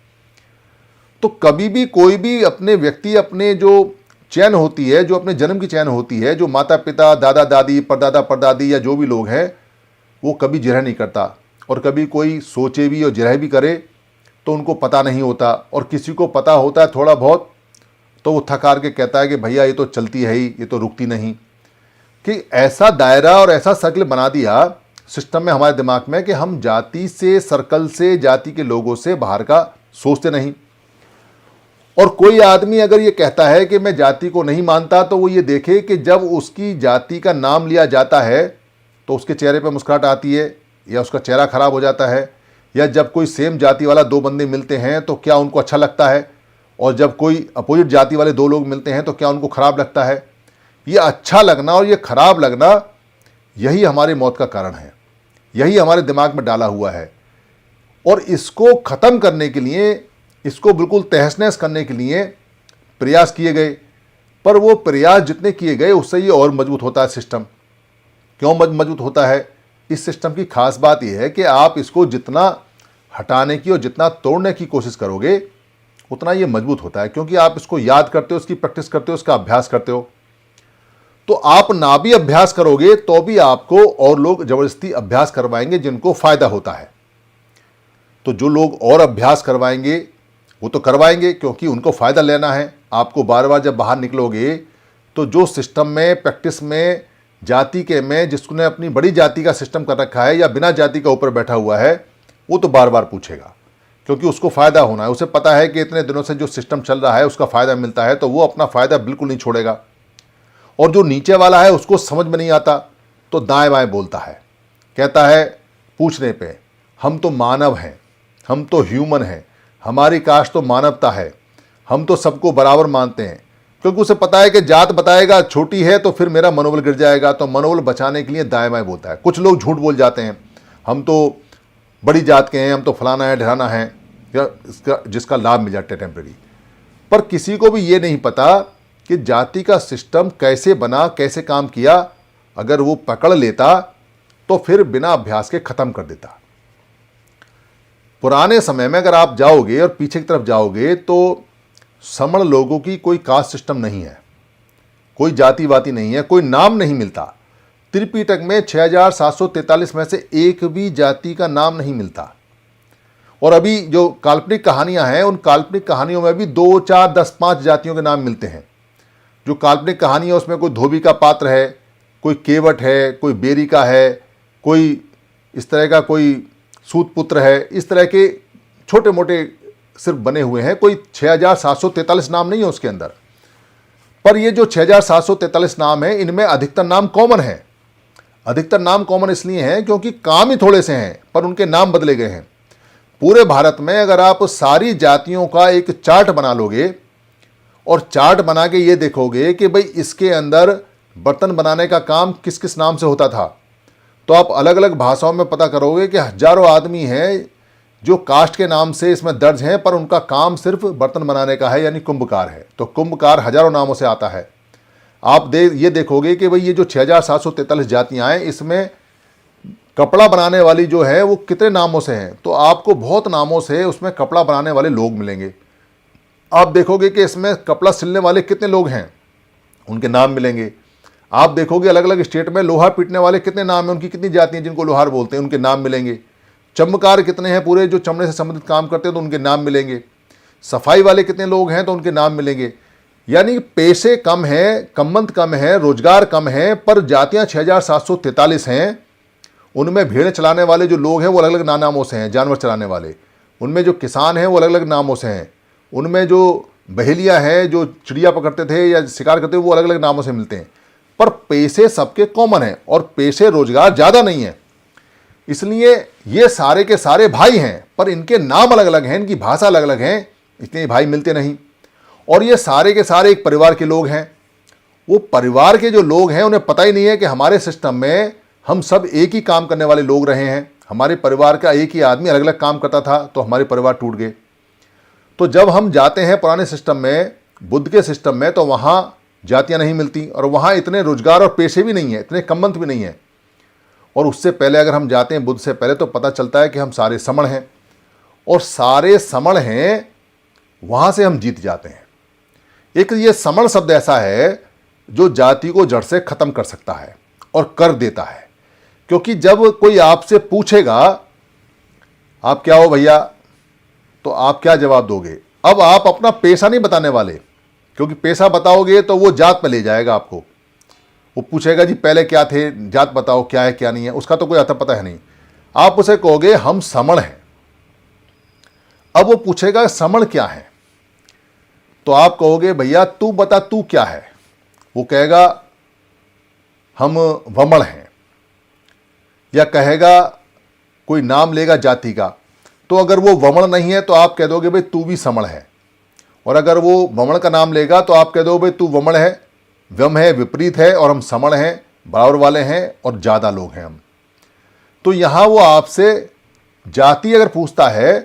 तो कभी भी कोई भी अपने व्यक्ति, अपने जो चैन होती है, जो अपने जन्म की चैन होती है, जो माता पिता, दादा दादी, परदादा परदादी या जो भी लोग हैं, वो कभी जिरह नहीं करता। और कभी कोई सोचे भी और जिरह भी करे तो उनको पता नहीं होता, और किसी को पता होता है थोड़ा बहुत तो वो थकार के कहता है कि भैया ये तो चलती है ही, ये तो रुकती नहीं। कि ऐसा दायरा और ऐसा सर्कल बना दिया सिस्टम में हमारे दिमाग में कि हम जाति से, सर्कल से, जाति के लोगों से बाहर का सोचते नहीं। और कोई आदमी अगर ये कहता है कि मैं जाति को नहीं मानता, तो वो ये देखे कि जब उसकी जाति का नाम लिया जाता है तो उसके चेहरे पर मुस्कुराहट आती है या उसका चेहरा खराब हो जाता है, या जब कोई सेम जाति वाला दो बंदे मिलते हैं तो क्या उनको अच्छा लगता है, और जब कोई अपोजिट जाति वाले दो लोग मिलते हैं तो क्या उनको खराब लगता है। ये अच्छा लगना और ये खराब लगना, यही हमारी मौत का कारण है, यही हमारे दिमाग में डाला हुआ है। और इसको ख़त्म करने के लिए, इसको बिल्कुल तहस नहस करने के लिए प्रयास किए गए, पर वो प्रयास जितने किए गए उससे ये और मजबूत होता है सिस्टम। क्यों मजबूत होता है? इस सिस्टम की खास बात यह है कि आप इसको जितना हटाने की और जितना तोड़ने की कोशिश करोगे उतना ये मजबूत होता है, क्योंकि आप इसको याद करते हो, उसकी प्रैक्टिस करते हो, उसका अभ्यास करते हो। तो आप ना भी अभ्यास करोगे तो भी आपको और लोग जबरदस्ती अभ्यास करवाएंगे जिनको फायदा होता है। तो जो लोग और अभ्यास करवाएंगे वो तो करवाएंगे क्योंकि उनको फ़ायदा लेना है। आपको बार बार जब बाहर निकलोगे तो जो सिस्टम में, प्रैक्टिस में, जाति के में जिसने अपनी बड़ी जाति का सिस्टम कर रखा है या बिना जाति का ऊपर बैठा हुआ है, वो तो बार बार पूछेगा, क्योंकि उसको फ़ायदा होना है। उसे पता है कि इतने दिनों से जो सिस्टम चल रहा है उसका फ़ायदा मिलता है, तो वो अपना फ़ायदा बिल्कुल नहीं छोड़ेगा। और जो नीचे वाला है उसको समझ में नहीं आता तो दाएं बाएं बोलता है, कहता है पूछने पे हम तो मानव हैं, हम तो ह्यूमन हैं, हमारी कास्ट तो मानवता है, हम तो सबको बराबर मानते हैं। क्योंकि उसे पता है कि जात बताएगा छोटी है तो फिर मेरा मनोबल गिर जाएगा, तो मनोबल बचाने के लिए दाएं बाएं बोलता है। कुछ लोग झूठ बोल जाते हैं, हम तो बड़ी जात के हैं, हम तो फलाना है ढलाना है, या इसका जिसका लाभ मिल जाता है टेम्परेरी। पर किसी को भी ये नहीं पता कि जाति का सिस्टम कैसे बना, कैसे काम किया। अगर वो पकड़ लेता तो फिर बिना अभ्यास के ख़त्म कर देता। पुराने समय में अगर आप जाओगे और पीछे की तरफ जाओगे तो समण लोगों की कोई कास्ट सिस्टम नहीं है, कोई जाति वाति नहीं है, कोई नाम नहीं मिलता। त्रिपिटक में 6743 में से एक भी जाति का नाम नहीं मिलता। और अभी जो काल्पनिक कहानियां हैं उन काल्पनिक कहानियों में भी 2, 4, 10, 5 जातियों के नाम मिलते हैं। जो काल्पनिक कहानी है उसमें कोई धोबी का पात्र है, कोई केवट है, कोई बेरी का है, कोई इस तरह का कोई सूत पुत्र है, इस तरह के छोटे मोटे सिर्फ बने हुए हैं। कोई 6743 नाम नहीं है उसके अंदर। पर ये जो 6743 नाम है, इनमें अधिकतर नाम कॉमन है। अधिकतर नाम कॉमन इसलिए हैं क्योंकि काम ही थोड़े से हैं, पर उनके नाम बदले गए हैं। पूरे भारत में अगर आप सारी जातियों का एक चार्ट बना लोगे और चार्ट बना के ये देखोगे कि भाई इसके अंदर बर्तन बनाने का काम किस किस नाम से होता था, तो आप अलग अलग भाषाओं में पता करोगे कि हजारों आदमी हैं जो कास्ट के नाम से इसमें दर्ज हैं, पर उनका काम सिर्फ बर्तन बनाने का है, यानी कुंभकार है। तो कुंभकार हजारों नामों से आता है। आप ये देखोगे कि भाई ये जो 6743 जातियां हैं, इसमें कपड़ा बनाने वाली जो है वो कितने नामों से हैं, तो आपको बहुत नामों से उसमें कपड़ा बनाने वाले लोग मिलेंगे। आप देखोगे कि इसमें कपड़ा सिलने वाले कितने लोग हैं, उनके नाम मिलेंगे। आप देखोगे अलग अलग स्टेट में लोहा पीटने वाले कितने नाम हैं, उनकी कितनी जातियां जिनको लोहार बोलते हैं, उनके नाम मिलेंगे। चमकार कितने हैं पूरे जो चमड़े से संबंधित काम करते हैं, तो उनके नाम मिलेंगे। सफाई वाले कितने लोग हैं, तो उनके नाम मिलेंगे। यानी पेशे कम हैं, कम्मंत कम है, रोजगार कम है, पर जातियां 6743 हैं। उनमें भेड़ चलाने वाले जो लोग हैं वो अलग अलग नामों से हैं, जानवर चलाने वाले। उनमें जो किसान हैं वो अलग अलग नामों से हैं। उनमें जो बहेलिया हैं, जो चिड़िया पकड़ते थे या शिकार करते थे, वो अलग अलग नामों से मिलते हैं। पर पेशे सबके कॉमन हैं और पेशे रोजगार ज़्यादा नहीं है। इसलिए ये सारे के सारे भाई हैं, पर इनके नाम अलग अलग हैं, इनकी भाषा अलग अलग है, इसलिए भाई मिलते नहीं। और ये सारे के सारे एक परिवार के लोग हैं। वो परिवार के जो लोग हैं उन्हें पता ही नहीं है कि हमारे सिस्टम में हम सब एक ही काम करने वाले लोग रहे हैं। हमारे परिवार का एक ही आदमी अलग अलग काम करता था, तो हमारे परिवार टूट गए। तो जब हम जाते हैं पुराने सिस्टम में, बुद्ध के सिस्टम में, तो वहाँ जातियाँ नहीं मिलती और वहाँ इतने रोजगार और पेशे भी नहीं है, इतने कम्मंत भी नहीं है। और उससे पहले अगर हम जाते हैं बुद्ध से पहले, तो पता चलता है कि हम सारे समण हैं, और सारे समण हैं, वहाँ से हम जीत जाते हैं। एक ये समण शब्द ऐसा है जो जाति को जड़ से खत्म कर सकता है और कर देता है। क्योंकि जब कोई आपसे पूछेगा आप क्या हो भैया, तो आप क्या जवाब दोगे? अब आप अपना पेशा नहीं बताने वाले, क्योंकि पेशा बताओगे तो वो जात पे ले जाएगा आपको। वो पूछेगा जी पहले क्या थे, जात बताओ क्या है क्या नहीं है, उसका तो कोई आता पता है नहीं। आप उसे कहोगे हम समण हैं। अब वो पूछेगा समण क्या है, तो आप कहोगे भैया तू बता तू क्या है। वो कहेगा हम वमण हैं, या कहेगा कोई नाम लेगा जाति का। तो अगर वो वमण नहीं है तो आप कह दोगे भाई तू भी समण है, और अगर वो वमण का नाम लेगा तो आप कह दो भाई तू वमण है, व्यम है, विपरीत है, और हम समण हैं, बराबर वाले हैं और ज़्यादा लोग हैं हम। तो यहाँ वो आपसे जाति अगर पूछता है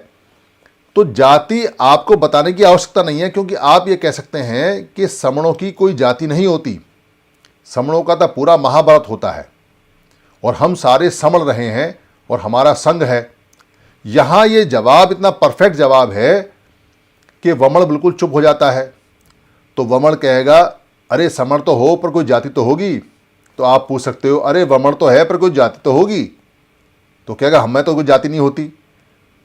तो जाति आपको बताने की आवश्यकता नहीं है, क्योंकि आप ये कह सकते हैं कि समणों की कोई जाति नहीं होती, समणों का तो पूरा महाभारत होता है और हम सारे समण रहे हैं और हमारा संघ है। यहाँ ये जवाब इतना परफेक्ट जवाब है कि वमण बिल्कुल चुप हो जाता है। तो वमण कहेगा अरे समण तो हो पर कोई जाति तो होगी। तो आप पूछ सकते हो अरे वमण तो है पर कोई जाति तो होगी। तो कहेगा हमें तो कोई जाति नहीं होती।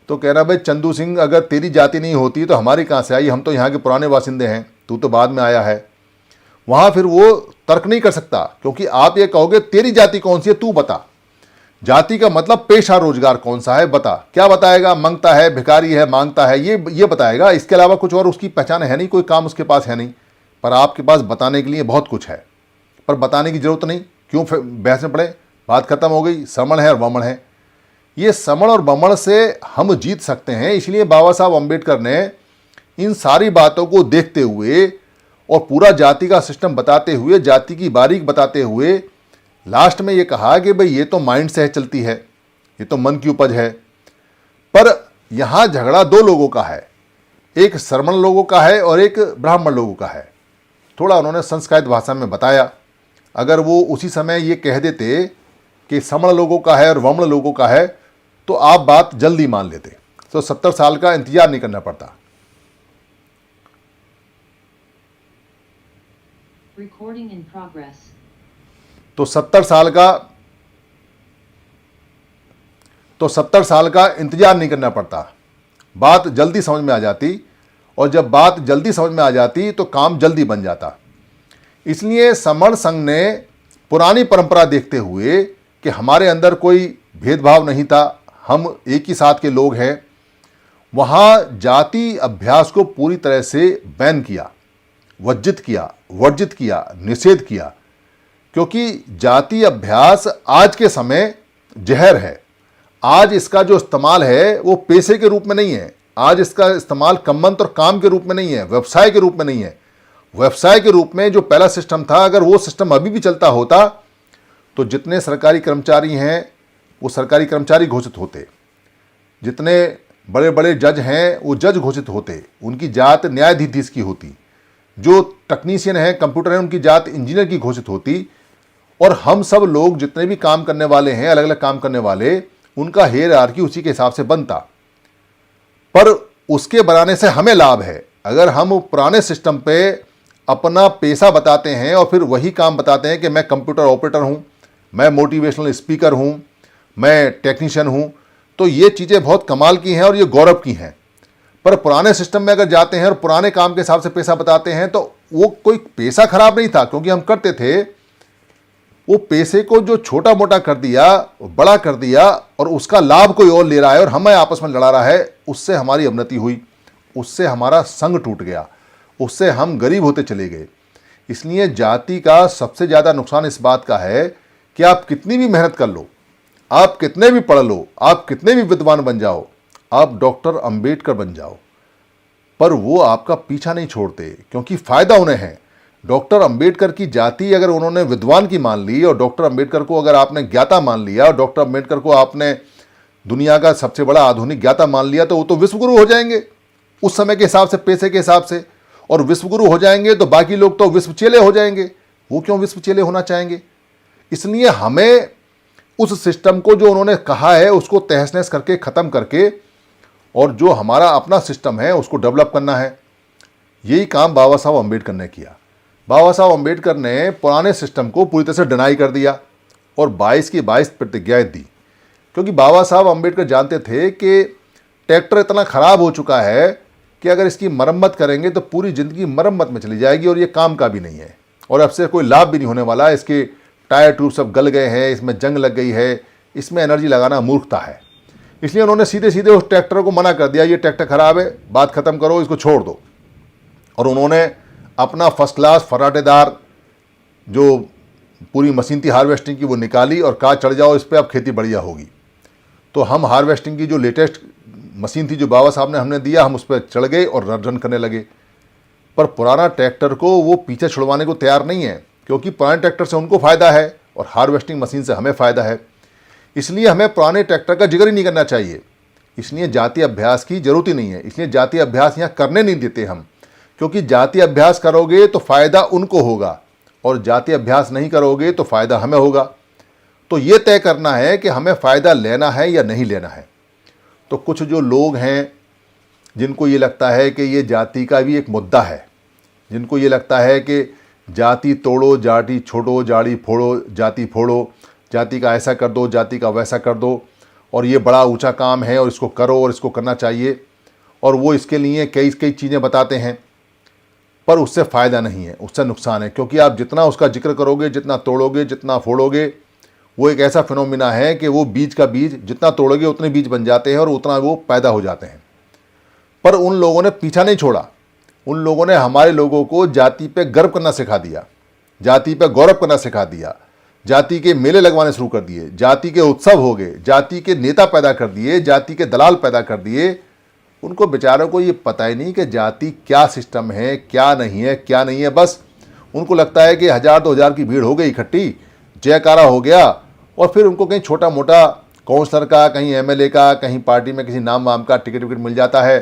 तो कहना भाई चंदू सिंह अगर तेरी जाति नहीं होती तो हमारी कहाँ से आई, हम तो यहाँ के पुराने बासिंदे हैं, तू तो बाद में आया है। वहाँ फिर वो तर्क नहीं कर सकता, क्योंकि आप ये कहोगे तेरी जाति कौन सी है तू बता। जाति का मतलब पेशा रोजगार कौन सा है बता। क्या बताएगा? मंगता है, भिखारी है, मांगता है, ये बताएगा। इसके अलावा कुछ और उसकी पहचान है नहीं, कोई काम उसके पास है नहीं। पर आपके पास बताने के लिए बहुत कुछ है, पर बताने की जरूरत नहीं। क्यों बहस में पड़े, बात खत्म हो गई। समण है और वमण है, ये समण और वमण से हम जीत सकते हैं। इसलिए बाबा साहब अम्बेडकर ने इन सारी बातों को देखते हुए और पूरा जाति का सिस्टम बताते हुए, जाति की बारीक बताते हुए, लास्ट में ये कहा कि भाई ये तो माइंड से चलती है, ये तो मन की उपज है। पर यहाँ झगड़ा दो लोगों का है, एक श्रमण लोगों का है और एक ब्राह्मण लोगों का है। थोड़ा उन्होंने संस्कृत भाषा में बताया। अगर वो उसी समय ये कह देते कि समण लोगों का है और वमण लोगों का है तो आप बात जल्दी मान लेते, तो 70 साल का इंतजार नहीं करना पड़ता। Recording in progress. तो 70 साल का इंतजार नहीं करना पड़ता, बात जल्दी समझ में आ जाती। और जब बात जल्दी समझ में आ जाती तो काम जल्दी बन जाता। इसलिए समण संघ ने पुरानी परंपरा देखते हुए कि हमारे अंदर कोई भेदभाव नहीं था, हम एक ही साथ के लोग हैं, वहाँ जाति अभ्यास को पूरी तरह से बैन किया, वर्जित किया, निषेध किया। क्योंकि जाति अभ्यास आज के समय जहर है। आज इसका जो इस्तेमाल है वो पेशे के रूप में नहीं है, आज इसका इस्तेमाल कम्मंत और काम के रूप में नहीं है, व्यवसाय के रूप में नहीं है। व्यवसाय के रूप में जो पहला सिस्टम था, अगर वो सिस्टम अभी भी चलता होता तो जितने सरकारी कर्मचारी हैं वो सरकारी कर्मचारी घोषित होते, जितने बड़े बड़े जज हैं वो जज घोषित होते, उनकी जात न्यायाधीश की होती, जो टेक्नीशियन हैं, कंप्यूटर हैं, उनकी जात इंजीनियर की घोषित होती, और हम सब लोग जितने भी काम करने वाले हैं, अलग अलग काम करने वाले, उनका हायरार्की उसी के हिसाब से बनता। पर उसके बनाने से हमें लाभ है। अगर हम पुराने सिस्टम पे अपना पेशा बताते हैं और फिर वही काम बताते हैं कि मैं कंप्यूटर ऑपरेटर हूं, मैं मोटिवेशनल स्पीकर हूं, मैं टेक्नीशियन हूं, तो ये चीज़ें बहुत कमाल की हैं और ये गौरव की हैं। पर पुराने सिस्टम में अगर जाते हैं और पुराने काम के हिसाब से पेशा बताते हैं तो वो कोई पेशा खराब नहीं था, क्योंकि हम करते थे। वो पेशे को जो छोटा मोटा कर दिया, बड़ा कर दिया, और उसका लाभ कोई और ले रहा है और हमें आपस में लड़ा रहा है, उससे हमारी अवनति हुई, उससे हमारा संग टूट गया, उससे हम गरीब होते चले गए। इसलिए जाति का सबसे ज़्यादा नुकसान इस बात का है कि आप कितनी भी मेहनत कर लो, आप कितने भी पढ़ लो, आप कितने भी विद्वान बन जाओ, आप डॉक्टर अंबेडकर बन जाओ, पर वो आपका पीछा नहीं छोड़ते, क्योंकि फ़ायदा उन्हें है। डॉक्टर अंबेडकर की जाति अगर उन्होंने विद्वान की मान ली, और डॉक्टर अंबेडकर को अगर आपने ज्ञाता मान लिया, और डॉक्टर अंबेडकर को आपने दुनिया का सबसे बड़ा आधुनिक ज्ञाता मान लिया, तो वो तो विश्वगुरु हो जाएंगे उस समय के हिसाब से, पेशे के हिसाब से। और विश्वगुरु हो जाएंगे तो बाकी लोग तो विश्व चेले हो जाएंगे। वो क्यों विश्व चेले होना चाहेंगे? इसलिए हमें उस सिस्टम को जो उन्होंने कहा है उसको तहस नहस करके, ख़त्म करके, और जो हमारा अपना सिस्टम है उसको डेवलप करना है। यही काम बाबा साहब अम्बेडकर ने किया। बाबा साहब अम्बेडकर ने पुराने सिस्टम को पूरी तरह से डिनाई कर दिया और 22 की 22 प्रतिज्ञाएं दी, क्योंकि बाबा साहब अम्बेडकर जानते थे कि ट्रैक्टर इतना ख़राब हो चुका है कि अगर इसकी मरम्मत करेंगे तो पूरी ज़िंदगी मरम्मत में चली जाएगी और ये काम का भी नहीं है, और अब से कोई लाभ भी नहीं होने वाला है। इसके टायर ट्यूब सब गल गए हैं, इसमें जंग लग गई है, इसमें एनर्जी लगाना मूर्खता है। इसलिए उन्होंने सीधे सीधे उस ट्रैक्टर को मना कर दिया, ये ट्रैक्टर ख़राब है, बात ख़त्म करो, इसको छोड़ दो। और उन्होंने अपना फर्स्ट क्लास फर्राटेदार जो पूरी मशीन थी हार्वेस्टिंग की वो निकाली और कहा चढ़ जाओ इस पर, अब खेती बढ़िया होगी। तो हम हार्वेस्टिंग की जो लेटेस्ट मशीन थी जो बाबा साहब ने हमने दिया, हम उस पर चढ़ गए और रन करने लगे। पर पुराना ट्रैक्टर को वो पीछे छुड़वाने को तैयार नहीं है, क्योंकि पुराने ट्रैक्टर से उनको फ़ायदा है और हार्वेस्टिंग मशीन से हमें फ़ायदा है। इसलिए हमें पुराने ट्रैक्टर का जिक्र ही नहीं करना चाहिए। इसलिए जाति अभ्यास की ज़रूरत ही नहीं है। इसलिए जाति अभ्यास यहाँ करने नहीं देते हम, क्योंकि जाति अभ्यास करोगे तो फ़ायदा उनको होगा और जाति अभ्यास नहीं करोगे तो फ़ायदा हमें होगा। तो ये तय करना है कि हमें फ़ायदा लेना है या नहीं लेना है। तो कुछ जो लोग हैं जिनको ये लगता है कि ये जाति का भी एक मुद्दा है, जिनको ये लगता है कि जाति तोड़ो, जाति छोड़ो, जाड़ी फोड़ो, जाति फोड़ो, जाति का ऐसा कर दो, जाति का वैसा कर दो, और ये बड़ा ऊंचा काम है और इसको करो और इसको करना चाहिए, और वो इसके लिए कई कई चीज़ें बताते हैं, पर उससे फ़ायदा नहीं है, उससे नुकसान है। क्योंकि आप जितना उसका जिक्र करोगे, जितना तोड़ोगे, जितना फोड़ोगे, वो एक ऐसा फिनोमिना है कि वो बीज का बीज जितना तोड़ोगे उतने बीज बन जाते हैं और उतना वो पैदा हो जाते हैं। पर उन लोगों ने पीछा नहीं छोड़ा। उन लोगों ने हमारे लोगों को जाति पे गर्व करना सिखा दिया, जाति पे गौरव करना सिखा दिया, जाति के मेले लगवाने शुरू कर दिए, जाति के उत्सव हो गए, जाति के नेता पैदा कर दिए, जाति के दलाल पैदा कर दिए। उनको बेचारों को ये पता ही नहीं कि जाति क्या सिस्टम है, क्या नहीं है, क्या नहीं है। बस उनको लगता है कि 1000-2000 की भीड़ हो गई इकट्ठी, जयकारा हो गया, और फिर उनको कहीं छोटा मोटा काउंसलर का, कहीं एमएलए का, कहीं पार्टी में किसी नाम वाम का टिकट विकट मिल जाता है,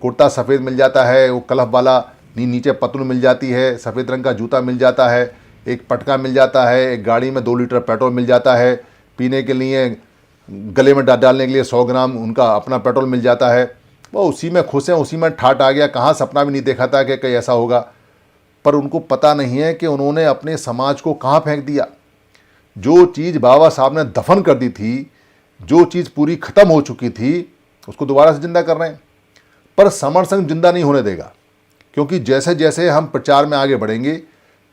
कुर्ता सफ़ेद मिल जाता है, वो कलफ वाला नीचे पतलून मिल जाती है, सफ़ेद रंग का जूता मिल जाता है, एक पटका मिल जाता है, एक गाड़ी में 2 लीटर पेट्रोल मिल जाता है, पीने के लिए गले में डालने के लिए 100 ग्राम उनका अपना पेट्रोल मिल जाता है। वो उसी में खुश हैं, उसी में ठाट आ गया। कहाँ सपना भी नहीं देखा था कि कहीं ऐसा होगा। पर उनको पता नहीं है कि उन्होंने अपने समाज को कहाँ फेंक दिया। जो चीज़ बाबा साहब ने दफन कर दी थी, जो चीज़ पूरी ख़त्म हो चुकी थी, उसको दोबारा से जिंदा कर रहे हैं। पर समर संघ जिंदा नहीं होने देगा, क्योंकि जैसे जैसे हम प्रचार में आगे बढ़ेंगे,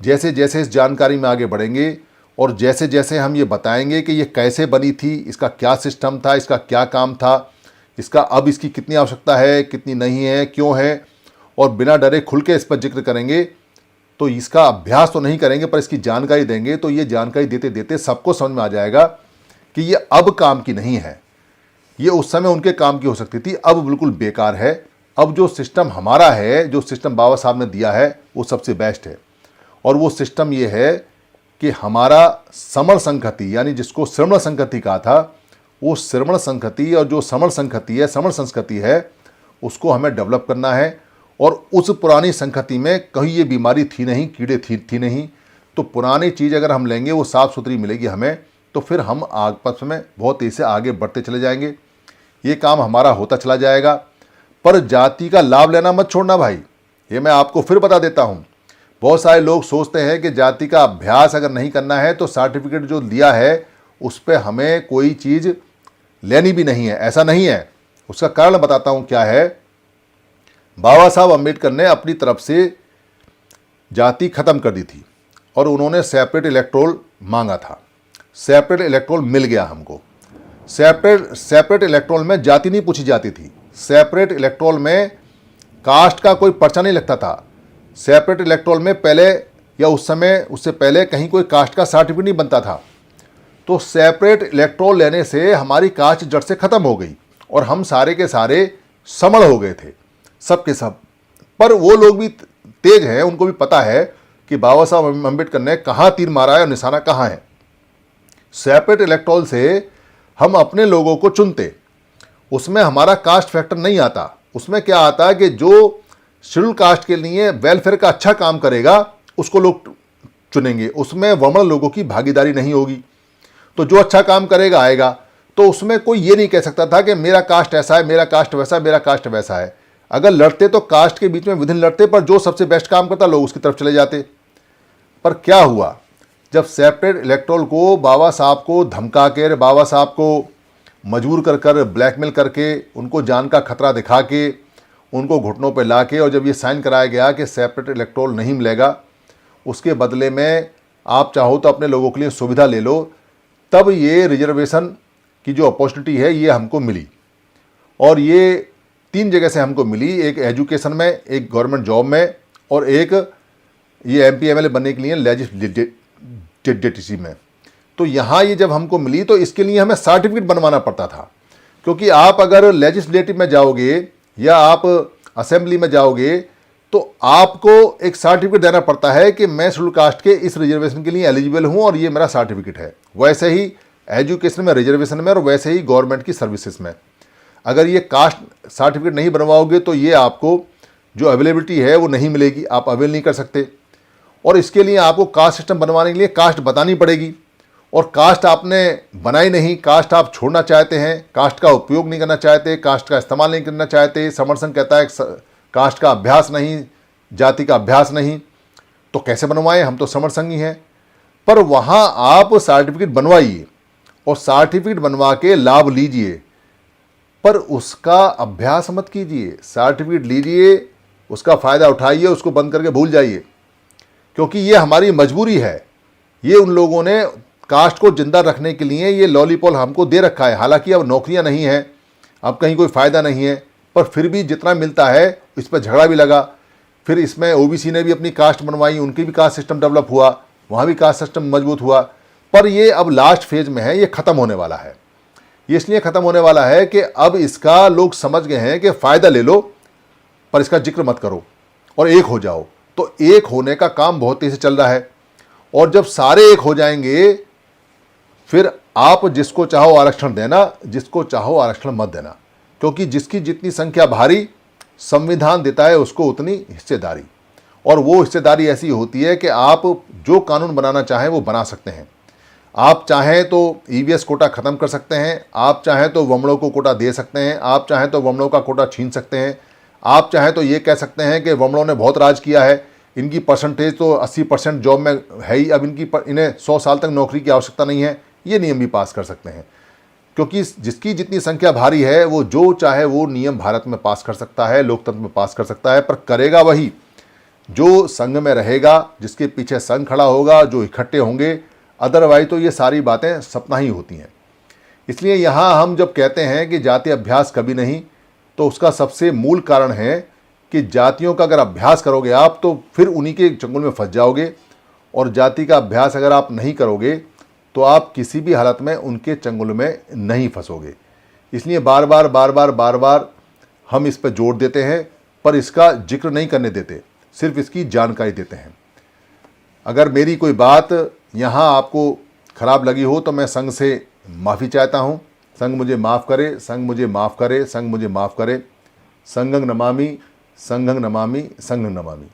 जैसे जैसे इस जानकारी में आगे बढ़ेंगे और जैसे जैसे हम ये बताएंगे कि ये कैसे बनी थी, इसका क्या सिस्टम था, इसका क्या काम था, इसका अब इसकी कितनी आवश्यकता है, कितनी नहीं है, क्यों है, और बिना डरे खुल के इस पर जिक्र करेंगे, तो इसका अभ्यास तो नहीं करेंगे पर इसकी जानकारी देंगे, तो ये जानकारी देते देते सबको समझ में आ जाएगा कि ये अब काम की नहीं है। ये उस समय उनके काम की हो सकती थी, अब बिल्कुल बेकार है। अब जो सिस्टम हमारा है, जो सिस्टम बाबा साहब ने दिया है, वो सबसे बेस्ट है। और वो सिस्टम ये है कि हमारा समण संहति, यानी जिसको श्रमण संहति कहा था, वो श्रमण संहति और जो समण संहति है, समण संस्कृति है, उसको हमें डेवलप करना है। और उस पुरानी संहति में कहीं ये बीमारी थी नहीं, कीड़े थी नहीं, तो पुरानी चीज़ अगर हम लेंगे वो साफ़ सुथरी मिलेगी हमें, तो फिर हम आपस में बहुत तेज़ी से आगे बढ़ते चले जाएंगे, ये काम हमारा होता चला जाएगा। पर जाति का लाभ लेना मत छोड़ना भाई, ये मैं आपको फिर बता देता हूँ। बहुत सारे लोग सोचते हैं कि जाति का अभ्यास अगर नहीं करना है तो सर्टिफिकेट जो दिया है उस पर हमें कोई चीज़ लेनी भी नहीं है। ऐसा नहीं है। उसका कारण बताता हूँ क्या है। बाबा साहब अम्बेडकर ने अपनी तरफ से जाति खत्म कर दी थी और उन्होंने सेपरेट इलेक्टोरल मांगा था। सेपरेट इलेक्टोरल मिल गया हमको। सेपरेट इलेक्टोरल में जाति नहीं पूछी जाती थी। सेपरेट इलेक्टोरल में कास्ट का कोई पर्चा नहीं लगता था। सेपरेट इलेक्टोरल में पहले या उस समय उससे पहले कहीं कोई कास्ट का सर्टिफिकेट नहीं बनता था। तो सेपरेट इलेक्टोरल लेने से हमारी कास्ट जड़ से ख़त्म हो गई और हम सारे के सारे समण हो गए थे, सब के सब। पर वो लोग भी तेज हैं, उनको भी पता है कि बाबा साहब अम्बेडकर ने कहाँ तीर मारा है और निशाना कहाँ है। सेपरेट इलेक्टोरल से हम अपने लोगों को चुनते, उसमें हमारा कास्ट फैक्टर नहीं आता। उसमें क्या आता है कि जो शेड्यूल कास्ट के लिए वेलफेयर का अच्छा काम करेगा उसको लोग चुनेंगे, उसमें वमन लोगों की भागीदारी नहीं होगी। तो जो अच्छा काम करेगा आएगा। तो उसमें कोई ये नहीं कह सकता था कि मेरा कास्ट ऐसा है, मेरा कास्ट वैसा है, मेरा कास्ट वैसा है। अगर लड़ते तो कास्ट के बीच में विधिन लड़ते, पर जो सबसे बेस्ट काम करता लोग उसकी तरफ चले जाते। पर क्या हुआ, जब सेपरेट इलेक्टोरल को बाबा साहब को धमका कर, बाबा साहब को मजबूर कर ब्लैकमेल करके, उनको जान का खतरा दिखा के, उनको घुटनों पर ला के, और जब ये साइन कराया गया कि सेपरेट इलेक्टोरल नहीं मिलेगा, उसके बदले में आप चाहो तो अपने लोगों के लिए सुविधा ले लो, तब ये रिजर्वेशन की जो अपॉर्चुनिटी है ये हमको मिली। और ये 3 जगह से हमको मिली, एक एजुकेशन में, एक गवर्नमेंट जॉब में, और एक ये MP MLA बनने के लिए लेजिस्लेटिव में। तो यहाँ ये जब हमको मिली तो इसके लिए हमें सर्टिफिकेट बनवाना पड़ता था, क्योंकि आप अगर लेजिस्लेटिव में जाओगे या आप असेंबली में जाओगे तो आपको एक सर्टिफिकेट देना पड़ता है कि मैं शेड्यूल कास्ट के इस रिजर्वेशन के लिए एलिजिबल हूँ और ये मेरा सर्टिफिकेट है। वैसे ही एजुकेशन में, रिजर्वेशन में, और वैसे ही गवर्नमेंट की सर्विसेज में। अगर ये कास्ट सर्टिफिकेट नहीं बनवाओगे तो ये आपको जो अवेलेबिलिटी है वो नहीं मिलेगी, आप अवेल नहीं कर सकते। और इसके लिए आपको कास्ट सिस्टम बनवाने के लिए कास्ट बतानी पड़ेगी, और कास्ट आपने बनाई नहीं, कास्ट आप छोड़ना चाहते हैं, कास्ट का उपयोग नहीं करना चाहते, कास्ट का इस्तेमाल नहीं करना चाहते, समर्थन कहता है कास्ट का अभ्यास नहीं, जाति का अभ्यास नहीं, तो कैसे बनवाएं, हम तो समर्थन ही हैं। पर वहाँ आप सर्टिफिकेट बनवाइए और सर्टिफिकेट बनवा के लाभ लीजिए, पर उसका अभ्यास मत कीजिए। सर्टिफिकेट लीजिए, उसका फ़ायदा उठाइए, उसको बंद करके भूल जाइए, क्योंकि ये हमारी मजबूरी है। ये उन लोगों ने कास्ट को जिंदा रखने के लिए ये लॉलीपॉप हमको दे रखा है। हालांकि अब नौकरियां नहीं हैं, अब कहीं कोई फ़ायदा नहीं है, पर फिर भी जितना मिलता है इस पर झगड़ा भी लगा। फिर इसमें OBC ने भी अपनी कास्ट बनवाई, उनकी भी कास्ट सिस्टम डेवलप हुआ, वहाँ भी कास्ट सिस्टम मजबूत हुआ। पर ये अब लास्ट फेज में है, ये ख़त्म होने वाला है। ये इसलिए ख़त्म होने वाला है कि अब इसका लोग समझ गए हैं कि फ़ायदा ले लो पर इसका जिक्र मत करो और एक हो जाओ। तो एक होने का काम बहुत तेज़ी से चल रहा है, और जब सारे एक हो जाएंगे फिर आप जिसको चाहो आरक्षण देना, जिसको चाहो आरक्षण मत देना, क्योंकि जिसकी जितनी संख्या भारी, संविधान देता है उसको उतनी हिस्सेदारी। और वो हिस्सेदारी ऐसी होती है कि आप जो कानून बनाना चाहें वो बना सकते हैं। आप चाहें तो EVS कोटा ख़त्म कर सकते हैं, आप चाहें तो वमनों को कोटा दे सकते हैं, आप चाहें तो वमनों का कोटा छीन सकते हैं, आप चाहें तो ये कह सकते हैं कि वमनों ने बहुत राज किया है, इनकी परसेंटेज तो 80% जॉब में है ही, अब इन्हें 100 साल तक नौकरी की आवश्यकता नहीं है। ये नियम भी पास कर सकते हैं, क्योंकि जिसकी जितनी संख्या भारी है वो जो चाहे वो नियम भारत में पास कर सकता है, लोकतंत्र में पास कर सकता है। पर करेगा वही जो संघ में रहेगा, जिसके पीछे संघ खड़ा होगा, जो इकट्ठे होंगे, अदरवाइज तो ये सारी बातें सपना ही होती हैं। इसलिए यहाँ हम जब कहते हैं कि जाति अभ्यास कभी नहीं, तो उसका सबसे मूल कारण है कि जातियों का अगर अभ्यास करोगे आप तो फिर उन्हीं के चंगुल में फंस जाओगे, और जाति का अभ्यास अगर आप नहीं करोगे तो आप किसी भी हालत में उनके चंगुल में नहीं फंसोगे। इसलिए बार बार हम इस पर जोर देते हैं, पर इसका जिक्र नहीं करने देते, सिर्फ इसकी जानकारी देते हैं। अगर मेरी कोई बात यहाँ आपको खराब लगी हो तो मैं संघ से माफ़ी चाहता हूँ। संघ मुझे माफ़ करे, संघ मुझे माफ़ करे, संघ मुझे माफ़ करे। संघं नमामि, संघं नमामि, संघं नमामि।